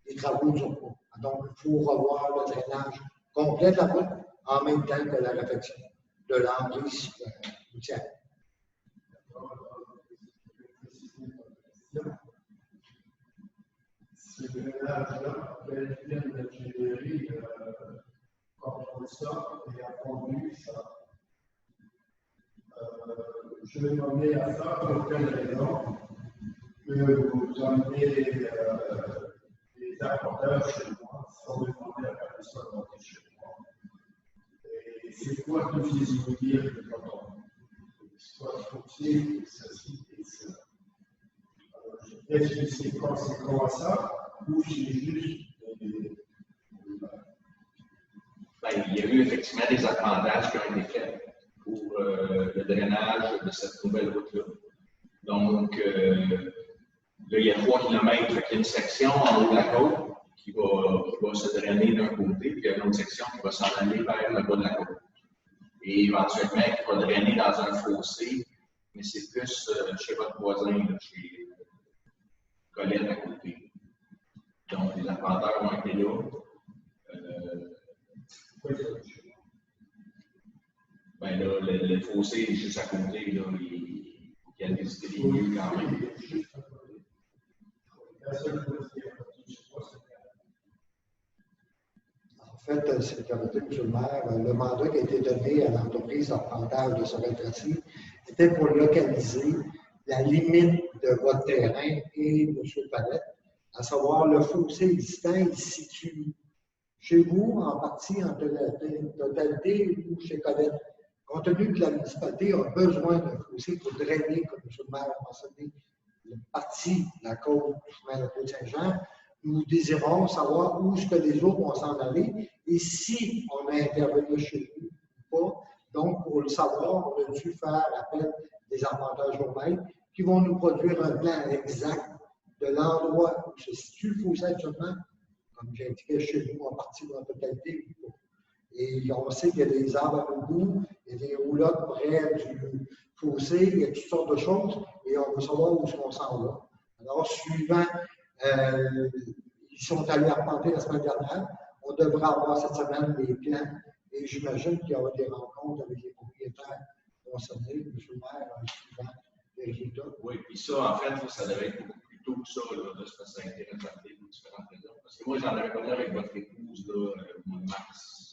[SPEAKER 2] les travaux ne durent pas. Donc, il faut revoir le drainage complet de la route en même temps que la réflexion de l'emprise routière.
[SPEAKER 5] Ce drainage-là, bel bien d'ingénierie contrôle ça et a conduit ça. Je vais nommer à ça pour quelle raison que vous emmenez les apporteurs chez moi sans demander à personne d'entrer chez moi. Et c'est quoi que vous dire que quand on soit foncier, ceci et ça. Est-ce que c'est conséquent à ça ou c'est juste
[SPEAKER 1] Ben, il y a eu effectivement des apprendages qui ont été faits pour le drainage de cette nouvelle route-là. Donc, là, il y a 3 km, il y a une section en haut de la côte qui va se drainer d'un côté, puis il y a une autre section qui va s'en aller vers le bas de la côte. Et éventuellement, qui va drainer dans un fossé, mais c'est plus chez votre voisin, là, chez Colette à côté. Donc, les appreneurs ont été là. Ben là, le fossé est juste à côté, là, il y a visité les lieux quand même.
[SPEAKER 2] En fait, Sécurité, M. le maire, le mandat qui a été donné à l'entreprise d'arpentage de Sorel-Tracy était pour localiser la limite de votre terrain et M. Palette, à savoir le fossé existant, il se situe chez vous, en partie, en totalité, ou chez Colette. Compte tenu que la municipalité a besoin d'un fossé pour drainer, comme M. le maire a mentionné, une partie de la côte du chemin de la Côte-Saint-Jean, nous désirons savoir où est-ce que les autres vont s'en aller et si on a intervenu chez nous ou pas. Donc, pour le savoir, on a dû faire appel des arpenteurs géomètres qui vont nous produire un plan exact de l'endroit où se situe le fossé actuellement, comme j'indiquais chez nous, en partie ou en totalité ou pas. Et on sait qu'il y a des arbres à nos goûts, il y a des roulottes près du fossé, il y a toutes sortes de choses et on veut savoir où on s'en va. Alors, suivant, ils sont allés arpenter la semaine dernière, on devrait avoir cette semaine des plans et j'imagine qu'il y aura des rencontres avec les propriétaires concernés, M. le maire, suivant les résultats.
[SPEAKER 1] Oui, puis ça, en fait, ça devait être beaucoup plus tôt que ça, là, de se faire intéresser pour différentes raisons. Parce que moi, j'en avais parlé avec votre épouse là, au mois de mars.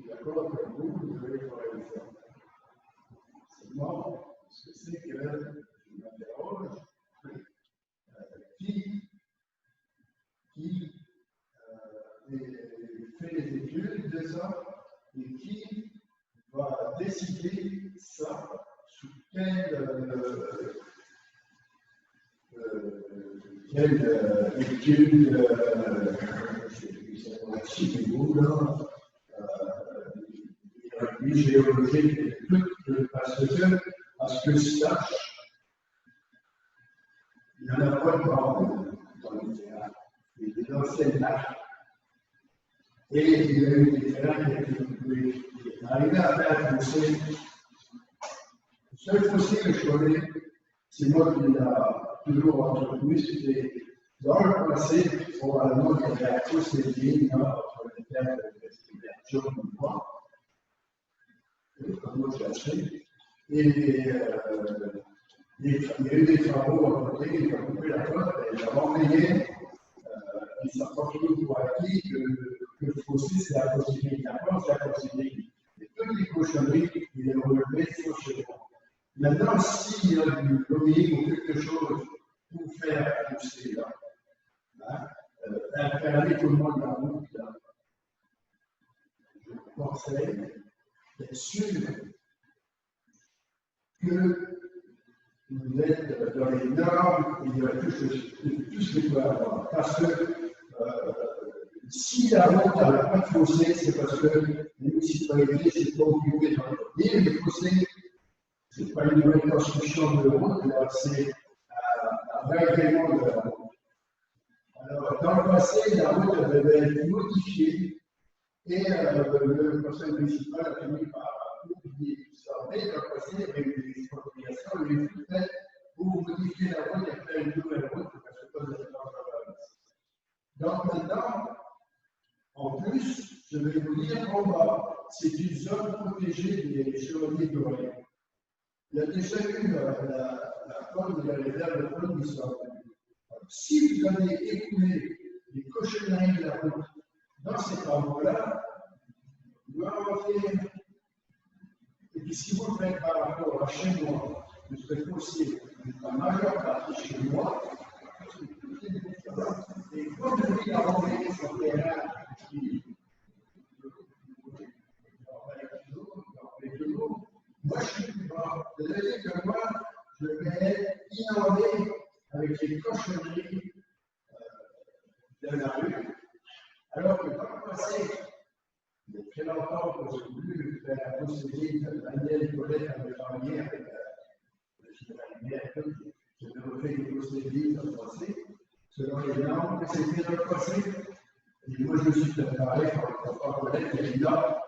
[SPEAKER 5] D'accord avec vous, vous devez faire une réforme. Seulement, ce que c'est que je m'interroge, qui fait les études de ça et qui va décider ça sous quelle étude architecture là. Géologique et tout, parce que ça, il n'y en a pas de bande dans le terrain. Il y a des anciennes lacs. Et il y a eu des terrains qui étaient coupés. Arrivé à faire un fossé. Le seul fossé que je connais, c'est moi qui l'ai toujours entretenu, c'était dans le passé, probablement, il y avait à tous les lignes entre les terres de respiration du bois. Et il y a eu des travaux à côté, il a coupé la côte, et il a renvoyé, il s'est approché pour acquis que le fossé, c'est la possibilité. D'abord, c'est la possibilité. Et toutes les cochonneries, il est relevé sur chez moi. Maintenant, s'il y a du lobbying ou quelque chose pour faire pousser là, faire aller tout le monde dans la route, là, je vous conseille. Bien sûr que vous êtes dans les normes et dans tout ce qu'il peut avoir. Parce que si la route n'a pas de fossé, c'est parce que les municipalités ne sont pas occupées d'entretenir les fossés. Ce n'est pas une nouvelle construction de route, c'est un vrai agrément de la route. Alors, dans le passé, la route devait être modifiée. Et le conseil municipal a fini par oublier tout ça. Mais dans le passé, il y avait eu des expropriations, il y a eu tout fait pour modifier la route et faire une nouvelle route, parce que pas de la. Donc maintenant, en plus, je vais vous dire c'est une zone protégée des chevaliers dorés. Il y a déjà eu la faune de la réserve de faune du sol. Si vous avez écoulé les cochonneries de la route dans cet endroit-là, vous avez. Et puis si vous le faites par rapport à chez moi, vous serez possible, la majeure partie chez moi, c'est Et comme je dis, envoyer sur le terrain, moi, je suis plus fort. C'est-à-dire que moi, je vais innover avec les cochonneries de la rue, alors que dans le passé, il y a très longtemps que j'ai voulu faire un procédé de Daniel Colette avait travaillé avec j'ai refait des procédés dans le passé, selon les normes que c'était dans le passé. Et moi, je me suis préparé quand on Colette qui est là.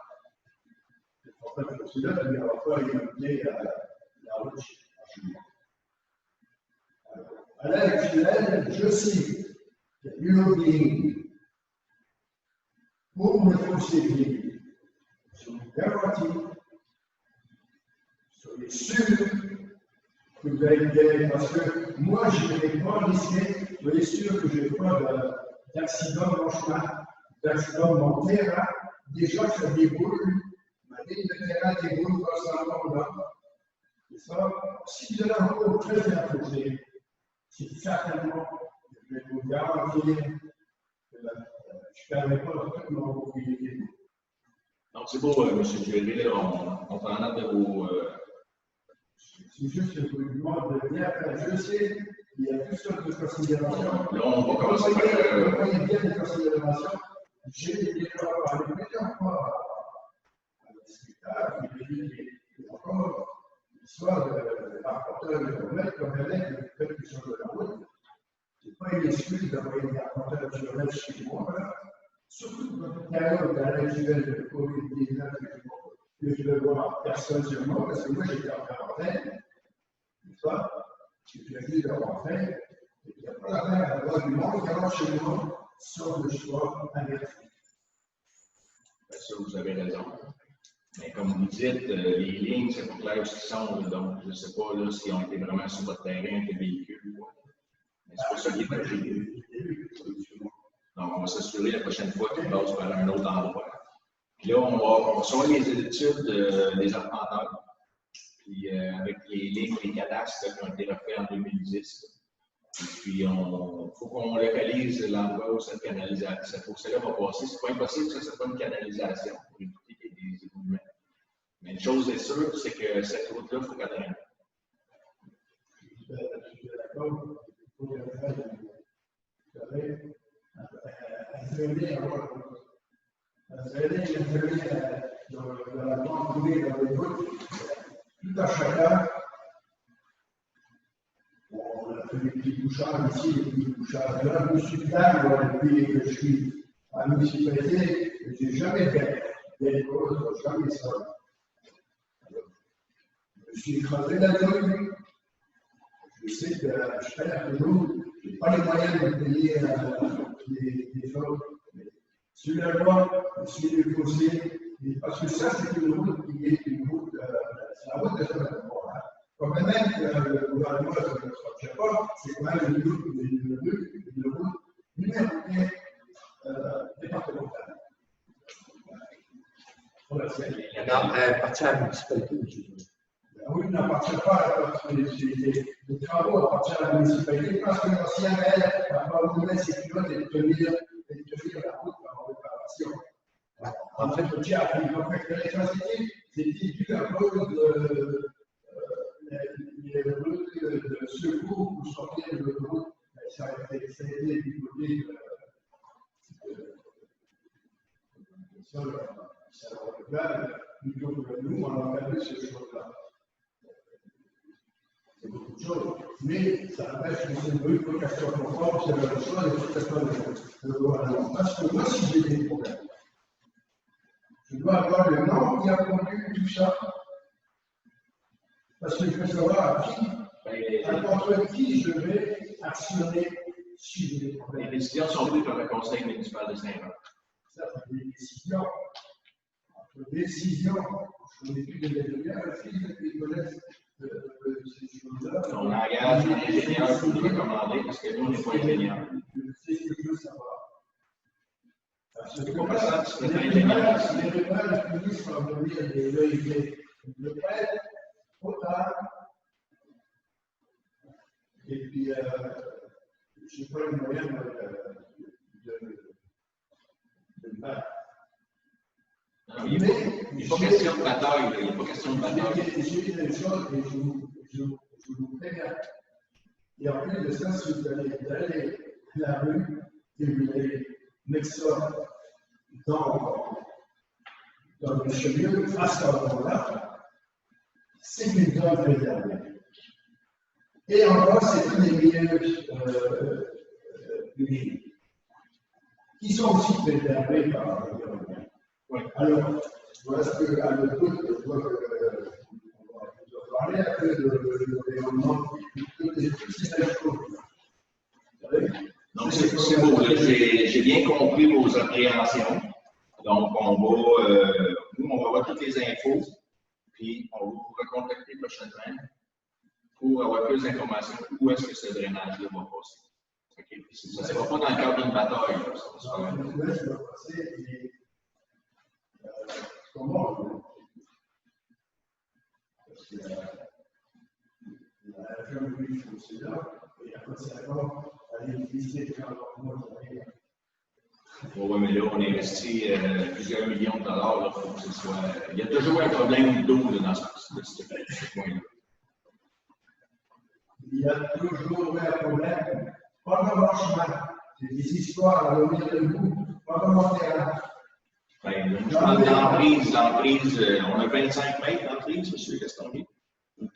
[SPEAKER 5] En fait, je suis là, mais à la fois, il me plaît la route à chemin. À l'heure actuelle, je sais que l'immobilier, pour me procéder, sur une garantie, soyez sûr que vous allez gagner, parce que moi, je ne vais pas risquer, soyez sûr que je n'ai pas d'accident dans mon chemin, d'accident dans mon terrain, déjà ça déboule, ma ligne de terrain déboule par ce moment-là. Et ça, si vous avez un cours très bien posé, c'est certainement, je vais vous garantir, que je ne permets pas toute mon propriété.
[SPEAKER 1] Donc, c'est beau, M. Dury, on prend note de vos.
[SPEAKER 5] C'est juste que je vous demande de bien faire. Je sais qu'il y a toutes sortes de considérations.
[SPEAKER 1] Là, on va commencer par.
[SPEAKER 5] Vous voyez bien les considérations. J'ai déjà parlé plusieurs fois à discuteur, et encore l'histoire de rapporteur de kilomètres, comme elle est, le fait que sur la route. Ce n'est pas une excuse d'envoyer des rapporteurs de kilomètres chez moi, là. Surtout dans une période actuelle de Covid-19 que je ne vois personne sur moi, parce que moi j'étais en quarantaine, n'est-ce pas? J'ai choisi d'avoir fait, et il n'y a pas la peine à droite du monde, car chez moi, sans que je sois averti.
[SPEAKER 1] Ça, vous avez raison. Mais comme vous dites, les lignes, c'est pas clair ce qu'ils sont, donc je ne sais pas là, s'ils ont été vraiment sur votre terrain avec les véhicules. Mais c'est pas ça qui est arrivé. Donc, on va s'assurer la prochaine fois qu'ils passent par un autre endroit. Puis là, on va recevoir les études des arpenteurs, puis avec les lignes, les cadastres qui ont été refaits en 2010. Et puis, il faut qu'on localise l'endroit où cette canalisation, pour cela va passer. C'est pas impossible que ce soit pas une canalisation pour éviter qu'il y ait des éboulements. Mais une chose est sûre, c'est que cette route-là, il faut qu'elle traîne.
[SPEAKER 5] Je suis d'accord. Il faut qu'elle traîne. Vous savez, dans la grande coulée, dans les routes, tout à chacun, on a fait des petits bouchards ici, des petits bouchards là. Je me suis plaint, depuis que je suis à la municipalité, je n'ai jamais fait des causes, jamais ça. Je suis écrasé la gueule. Je sais que je perds toujours, je n'ai pas les moyens de payer les autres. Sur la loi, sur le fossé, parce que ça, c'est une route qui est une route, c'est la route de Saint-Denis. Comme même que le gouvernement ne se transporte pas, c'est quand même une route numérotée départementale.
[SPEAKER 2] Elle appartient à la municipalité.
[SPEAKER 5] Oui, n'appartient pas à les travaux appartiennent à la municipalité parce que l'ancien maire n'a pas voulu ses pilotes et tenir la route par réparation. En fait, le diable, il a fait l'électricité, c'était dû à cause des routes de secours pour sortir de l'autoroute. Ça a été aidé du côté plutôt que nous, on a perdu ces choses-là. C'est beaucoup de choses, mais ça reste que c'est une rue pour qu'elle soit conforme, c'est la même chose, et tout à fait le gouvernement. Parce que moi, si j'ai des problèmes, je dois avoir le nom qui a conduit tout ça. Parce que je veux savoir contre qui je vais actionner si j'ai des problèmes.
[SPEAKER 1] Les décisions sont prises par le conseil municipal de Saint-Jean.
[SPEAKER 5] Ça, c'est des décisions. Entre décisions, je n'ai plus de l'ingénieur, qui connaissent ces choses-là.
[SPEAKER 1] On engage un ingénieur pour nous recommander parce que nous, on n'est pas ingénieur.
[SPEAKER 5] C'est ce que je veux savoir.
[SPEAKER 1] C'est pas ça, c'est un ingénieur.
[SPEAKER 5] Les rumeurs finissent par devenir des vérités. Le prêtre, trop tard. Et puis, je n'ai pas une moyenne de battre.
[SPEAKER 1] Il n'est pas question de bataille, il n'est pas question de bataille.
[SPEAKER 5] J'ai une chose et je vous préviens. Et en plus de ça, si vous allez dans la rue et vous allez mettre ça dans le cheveu face à l'endroit-là, c'est une zone préservée. Et encore, c'est tous les milieux publics qui sont aussi préservés par l'environnement. Alors, voilà ce que, à l'écoute, je vois que on va parler un peu de l'environnement, toutes ces choses.
[SPEAKER 1] Donc, c'est beau, j'ai bien compris vos appréhensions. Donc, nous, on va avoir toutes les infos, puis on va vous recontacter prochainement pour avoir plus d'informations où est-ce que ce drainage-là va passer. Okay? Ça ne sera pas dans le cadre d'une bataille.
[SPEAKER 5] Comment? Parce que la infirmerie aussi là, et après ça va aller visiter quand on va.
[SPEAKER 1] Oui, mais là, on investit plusieurs millions de dollars. Là, pour que ce soit... Il y a toujours un problème d'eau dans ce point-là.
[SPEAKER 5] Il y a toujours un problème. Pas de marchement. C'est des histoires à revenir debout. Pas de monter.
[SPEAKER 1] Ben, je parle d'emprise, on a 25 mètres d'emprise, M. Castonguay.
[SPEAKER 2] À peu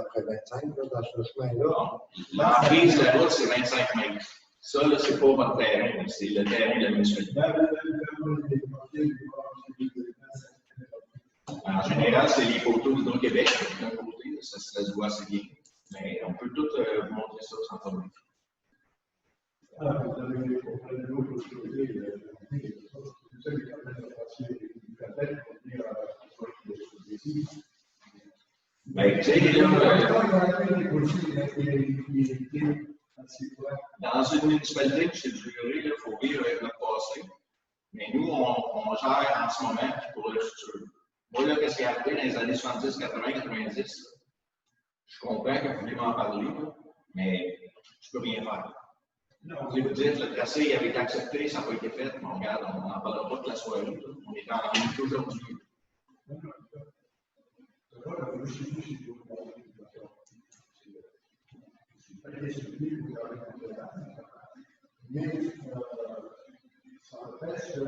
[SPEAKER 2] près 25 là, dans ce chemin-là.
[SPEAKER 1] L'emprise de la route, c'est 25 mètres. Ça, là, c'est pas votre terrain, c'est le terrain de la municipalité. En général, c'est les photos d'Hydro-Québec, d'un côté, ça se voit assez bien. Mais on peut tout vous montrer ça sans problème. Ben, tu sais, dans une municipalité, M. Dugré, il faut vivre avec le passé. Mais nous, on gère en ce moment pour le futur. Moi, là, qu'est-ce qui est arrivé dans les années 70, 80, 90? Je comprends que vous voulez m'en parler, là, mais je ne peux rien faire. Vous voulez vous dire que le tracé avait été accepté, ça n'a pas été fait, mais regarde, on n'en parlera pas de la soirée. Là. On est en ligne aujourd'hui.
[SPEAKER 5] Mais ça empêche que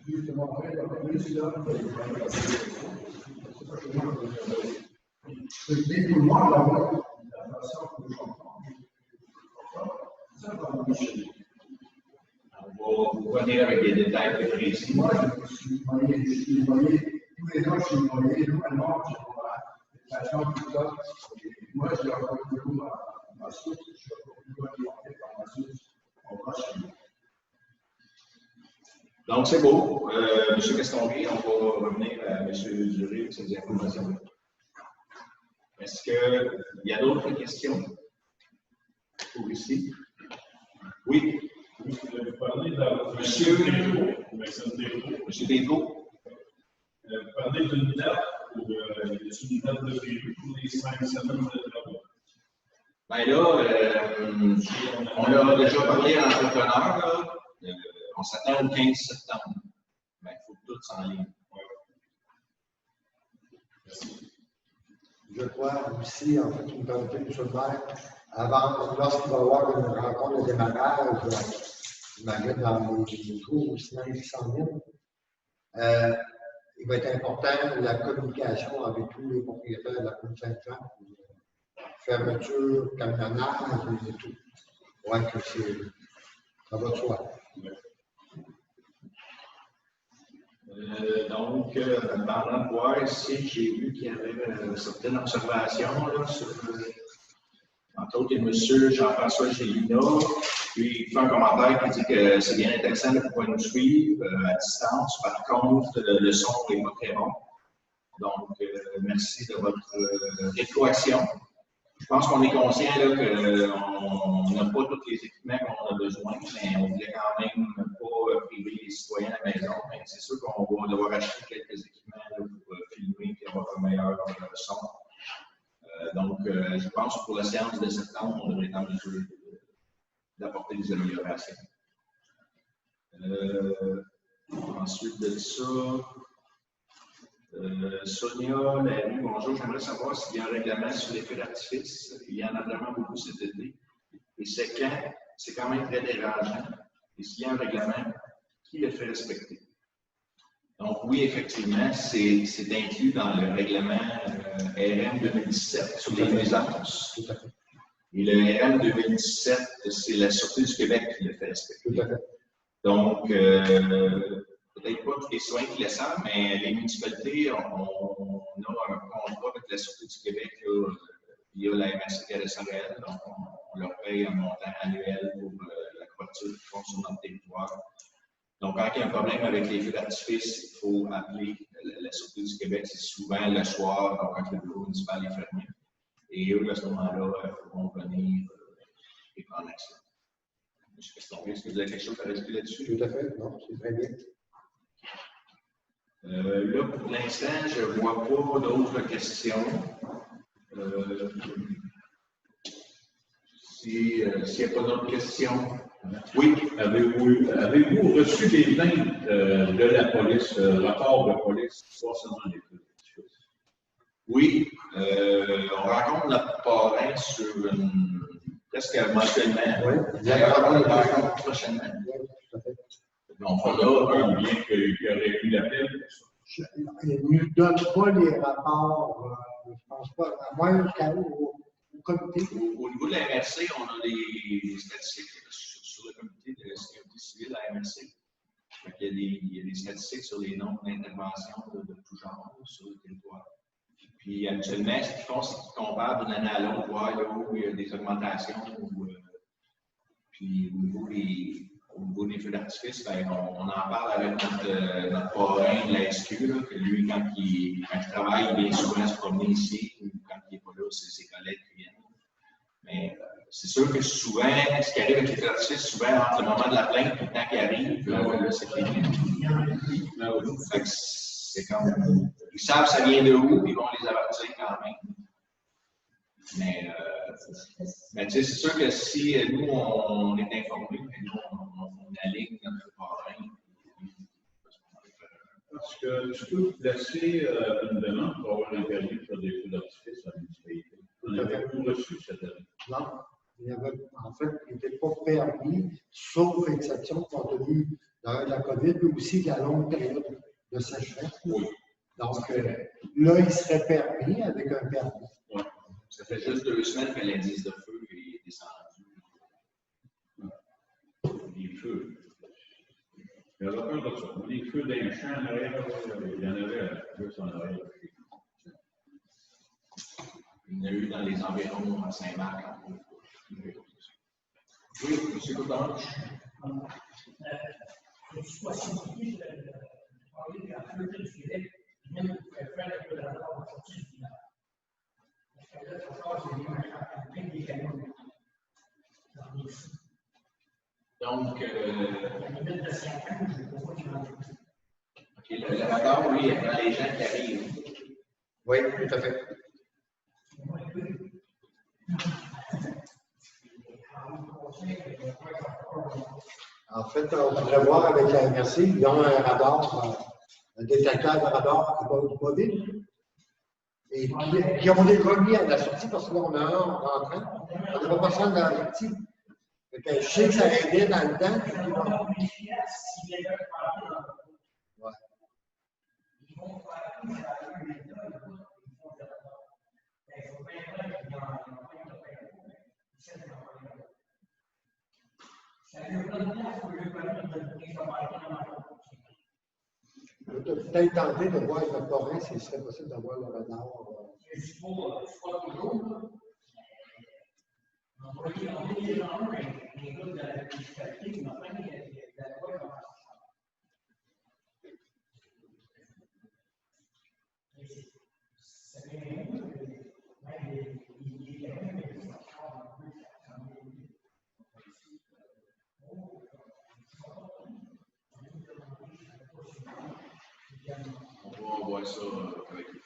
[SPEAKER 5] justement, après, la police, là, je dis tout le monde la façon que je comprends. Ça va m'empêcher.
[SPEAKER 1] On va vous revenir avec des détails plus précis.
[SPEAKER 5] Moi, je suis moyen, tous les ans, je suis moyen, normalement, je vois la façon tout ça. Moi, je leur donne de l'eau à ma source, je dois alimenter par ma source, on va chez moi.
[SPEAKER 1] Donc, c'est beau. M. Castonguay, on va revenir à M. Dury avec ces informations. Est-ce qu'il y a d'autres questions pour ici? Oui.
[SPEAKER 3] Vous parlez de la
[SPEAKER 1] Monsieur Déco.
[SPEAKER 3] Vous parlez d'une date pour une date de prévu pour les 5 semaines de travaux.
[SPEAKER 1] Bien là, on a déjà parlé à l'entrepreneur. On s'attend au 15 septembre. Mais il faut que tout s'enligne.
[SPEAKER 3] Merci.
[SPEAKER 2] Je crois aussi, en fait, une permettait M. le maire, avant, lorsqu'il va y avoir une rencontre de démarrage, j'imagine dans les jours, sinon il s'en vient, il va être important la communication avec tous les propriétaires de la commune Saint-Jean, fermeture, camionnage et tout. Ouais, que ça va de soi.
[SPEAKER 1] Donc, pendant de voir ici, j'ai vu qu'il y avait certaines observations là, sur, entre autres, il y a M. Jean-François Gélina, puis il fait un commentaire qui dit que c'est bien intéressant de pouvoir nous suivre à distance. Par contre, le son n'est pas très bon. Donc, merci de votre rétroaction. Je pense qu'on est conscient qu'on n'a pas tous les équipements qu'on a besoin, mais on ne voulait quand même pas priver les citoyens à la maison. C'est sûr qu'on va devoir acheter quelques équipements là, pour filmer et avoir un meilleur son. Donc, je pense que pour la séance de septembre, on devrait être en mesure d'apporter des améliorations. Ensuite de ça, Sonia Larue, bonjour, j'aimerais savoir s'il y a un règlement sur les feux d'artifice. Il y en a vraiment beaucoup cet été. Et c'est quand même très dérangeant. Et s'il y a un règlement, qui le fait respecter? Donc oui, effectivement, c'est inclus dans le règlement RM 2017 sur les nuisances. Et le RM 2017, c'est la Sûreté du Québec qui le fait respecter. Donc, peut-être pas tous les citoyens qui le savent, mais les municipalités, on a un contrat avec la Sûreté du Québec là, via la MRC Caressarelle. Donc, on leur paye un montant annuel pour la couverture qu'ils font sur notre territoire. Donc, quand il y a un problème avec les feux d'artifice, il faut appeler la Sûreté du Québec. C'est souvent le soir, donc quand le bureau municipal est fermé. Et eux, à ce moment-là, vont venir et prendre action. Est-ce que vous avez quelque chose à rajouter là-dessus?
[SPEAKER 2] Tout à fait, non, c'est très bien.
[SPEAKER 1] Là, pour l'instant, je ne vois pas d'autres questions. S'il n'y a pas d'autres questions. Oui.
[SPEAKER 3] Avez-vous reçu des plaintes de la police, rapport de police, concernant les feux d'artifice?
[SPEAKER 1] Oui. On rencontre notre parrain sur presque mensuellement.
[SPEAKER 2] Oui.
[SPEAKER 1] Il y a un rencontre prochainement.
[SPEAKER 2] Oui, tout à fait.
[SPEAKER 1] Donc, on a
[SPEAKER 3] un bien qui aurait eu l'appel pour ça.
[SPEAKER 2] Il ne nous donne pas les rapports, je ne pense pas, à moins qu'au comité.
[SPEAKER 1] Au niveau de la MRC, on a des statistiques sur le comité de sécurité civile à la MRC. Il y a des statistiques sur les nombres d'interventions de tout genre sur le territoire. Puis habituellement, ce qu'ils font, c'est qu'ils comparent d'une année à l'autre, voir là où il y a des augmentations. Puis au niveau des feux d'artifice, ben, on en parle avec notre parrain de la SQ, là, que lui, quand il travaille, il vient souvent se promener ici, ou quand il n'est pas là, c'est ses collègues qui viennent. Mais c'est sûr que souvent, ce qui arrive avec les feux d'artifice, souvent, entre le moment de la plainte et le temps qu'il arrive, là, c'est fini. Fait que c'est comme. Ils savent ça vient de où, puis ils vont les avertir quand même. Mais tu sais, c'est sûr que si nous, on est informés, nous, on aligne notre parrain.
[SPEAKER 3] Parce que je peux vous placer une demande pour avoir un permis pour des feux d'artifice à la municipalité. On avait tout reçu cette année.
[SPEAKER 2] Non, en fait, il n'était pas permis, sauf exception compte tenu de la COVID, mais aussi de la longue période de sécheresse.
[SPEAKER 1] Oui.
[SPEAKER 2] Donc, là, il serait permis avec un permis.
[SPEAKER 1] Oui. Ça fait juste 2 semaines que l'indice de feu est descendu.
[SPEAKER 3] Les feux. Il y avait peur de ça. Les feux d'un champ en arrière, il y en avait juste en arrière.
[SPEAKER 1] Il y en a eu dans les environs à Saint-Marc. Oui, M. Coudon.
[SPEAKER 6] Je suis pas simplifié de parler de la Sûreté du Québec, même pour faire un peu de rapport à la sortie du final. Parce que là, ça sort, c'est plein des canons dans les fous.
[SPEAKER 1] Donc,
[SPEAKER 6] la limite de 5 ans, je ne sais pas qui va
[SPEAKER 1] OK, le radar, lui, il prend les gens qui arrivent.
[SPEAKER 2] Oui, tout à fait. En fait, on pourrait voir avec la MRC, ils ont un radar, un détecteur de radar qui va du mobile. Et qui ont des remis à la sortie parce que là, on a un en rentrant. On n'a pas personne dans la sortie. Je sais que ça aidait dans le temps. Ouais. On peut peut-être tenter de voir avec notre parrain s'il serait possible d'avoir le radar.
[SPEAKER 1] On va voir ça avec lui.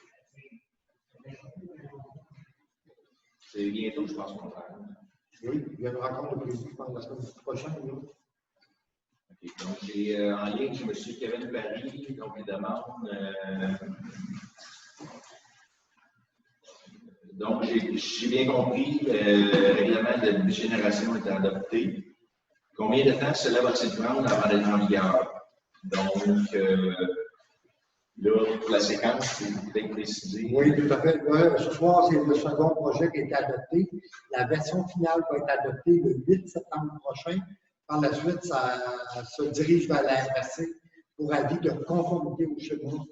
[SPEAKER 1] C'est bientôt, je pense qu'on va faire.
[SPEAKER 2] Oui, il y a une rencontre de prévu pendant la semaine prochaine. Là.
[SPEAKER 1] Okay. Donc, j'ai en ligne, j'ai M. Kevin Paris, donc il demande. Donc, j'ai bien compris, le règlement de bigénération est adopté. Combien de temps cela va-t-il prendre avant d'être en vigueur? Donc, là, pour la séquence, c'est peut-être précisé.
[SPEAKER 2] Oui, tout à fait. Ouais, ce soir, c'est le second projet qui a été adopté. La version finale va être adoptée le 8 septembre prochain. Par la suite, ça se dirige vers la MRC pour avis de conformité au schéma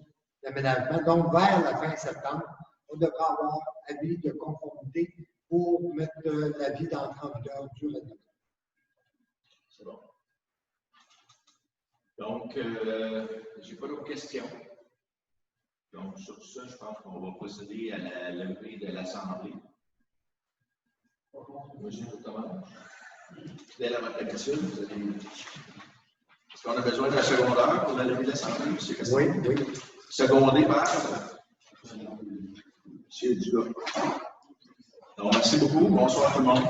[SPEAKER 2] d'aménagement. Donc, vers la fin septembre, on devra avoir avis de conformité pour mettre l'avis d'entrée en vigueur du règlement.
[SPEAKER 1] C'est bon. Donc, je n'ai pas d'autres questions. Donc, sur ça, je pense qu'on va procéder à la levée de l'Assemblée. Monsieur Thomas, fidèle à votre habitude, vous avez... Est-ce qu'on a besoin d'un secondaire pour la levée de l'Assemblée, M. Castel?
[SPEAKER 2] Oui, oui.
[SPEAKER 1] Secondé par M. Dugas. Donc, merci beaucoup. Bonsoir tout le monde.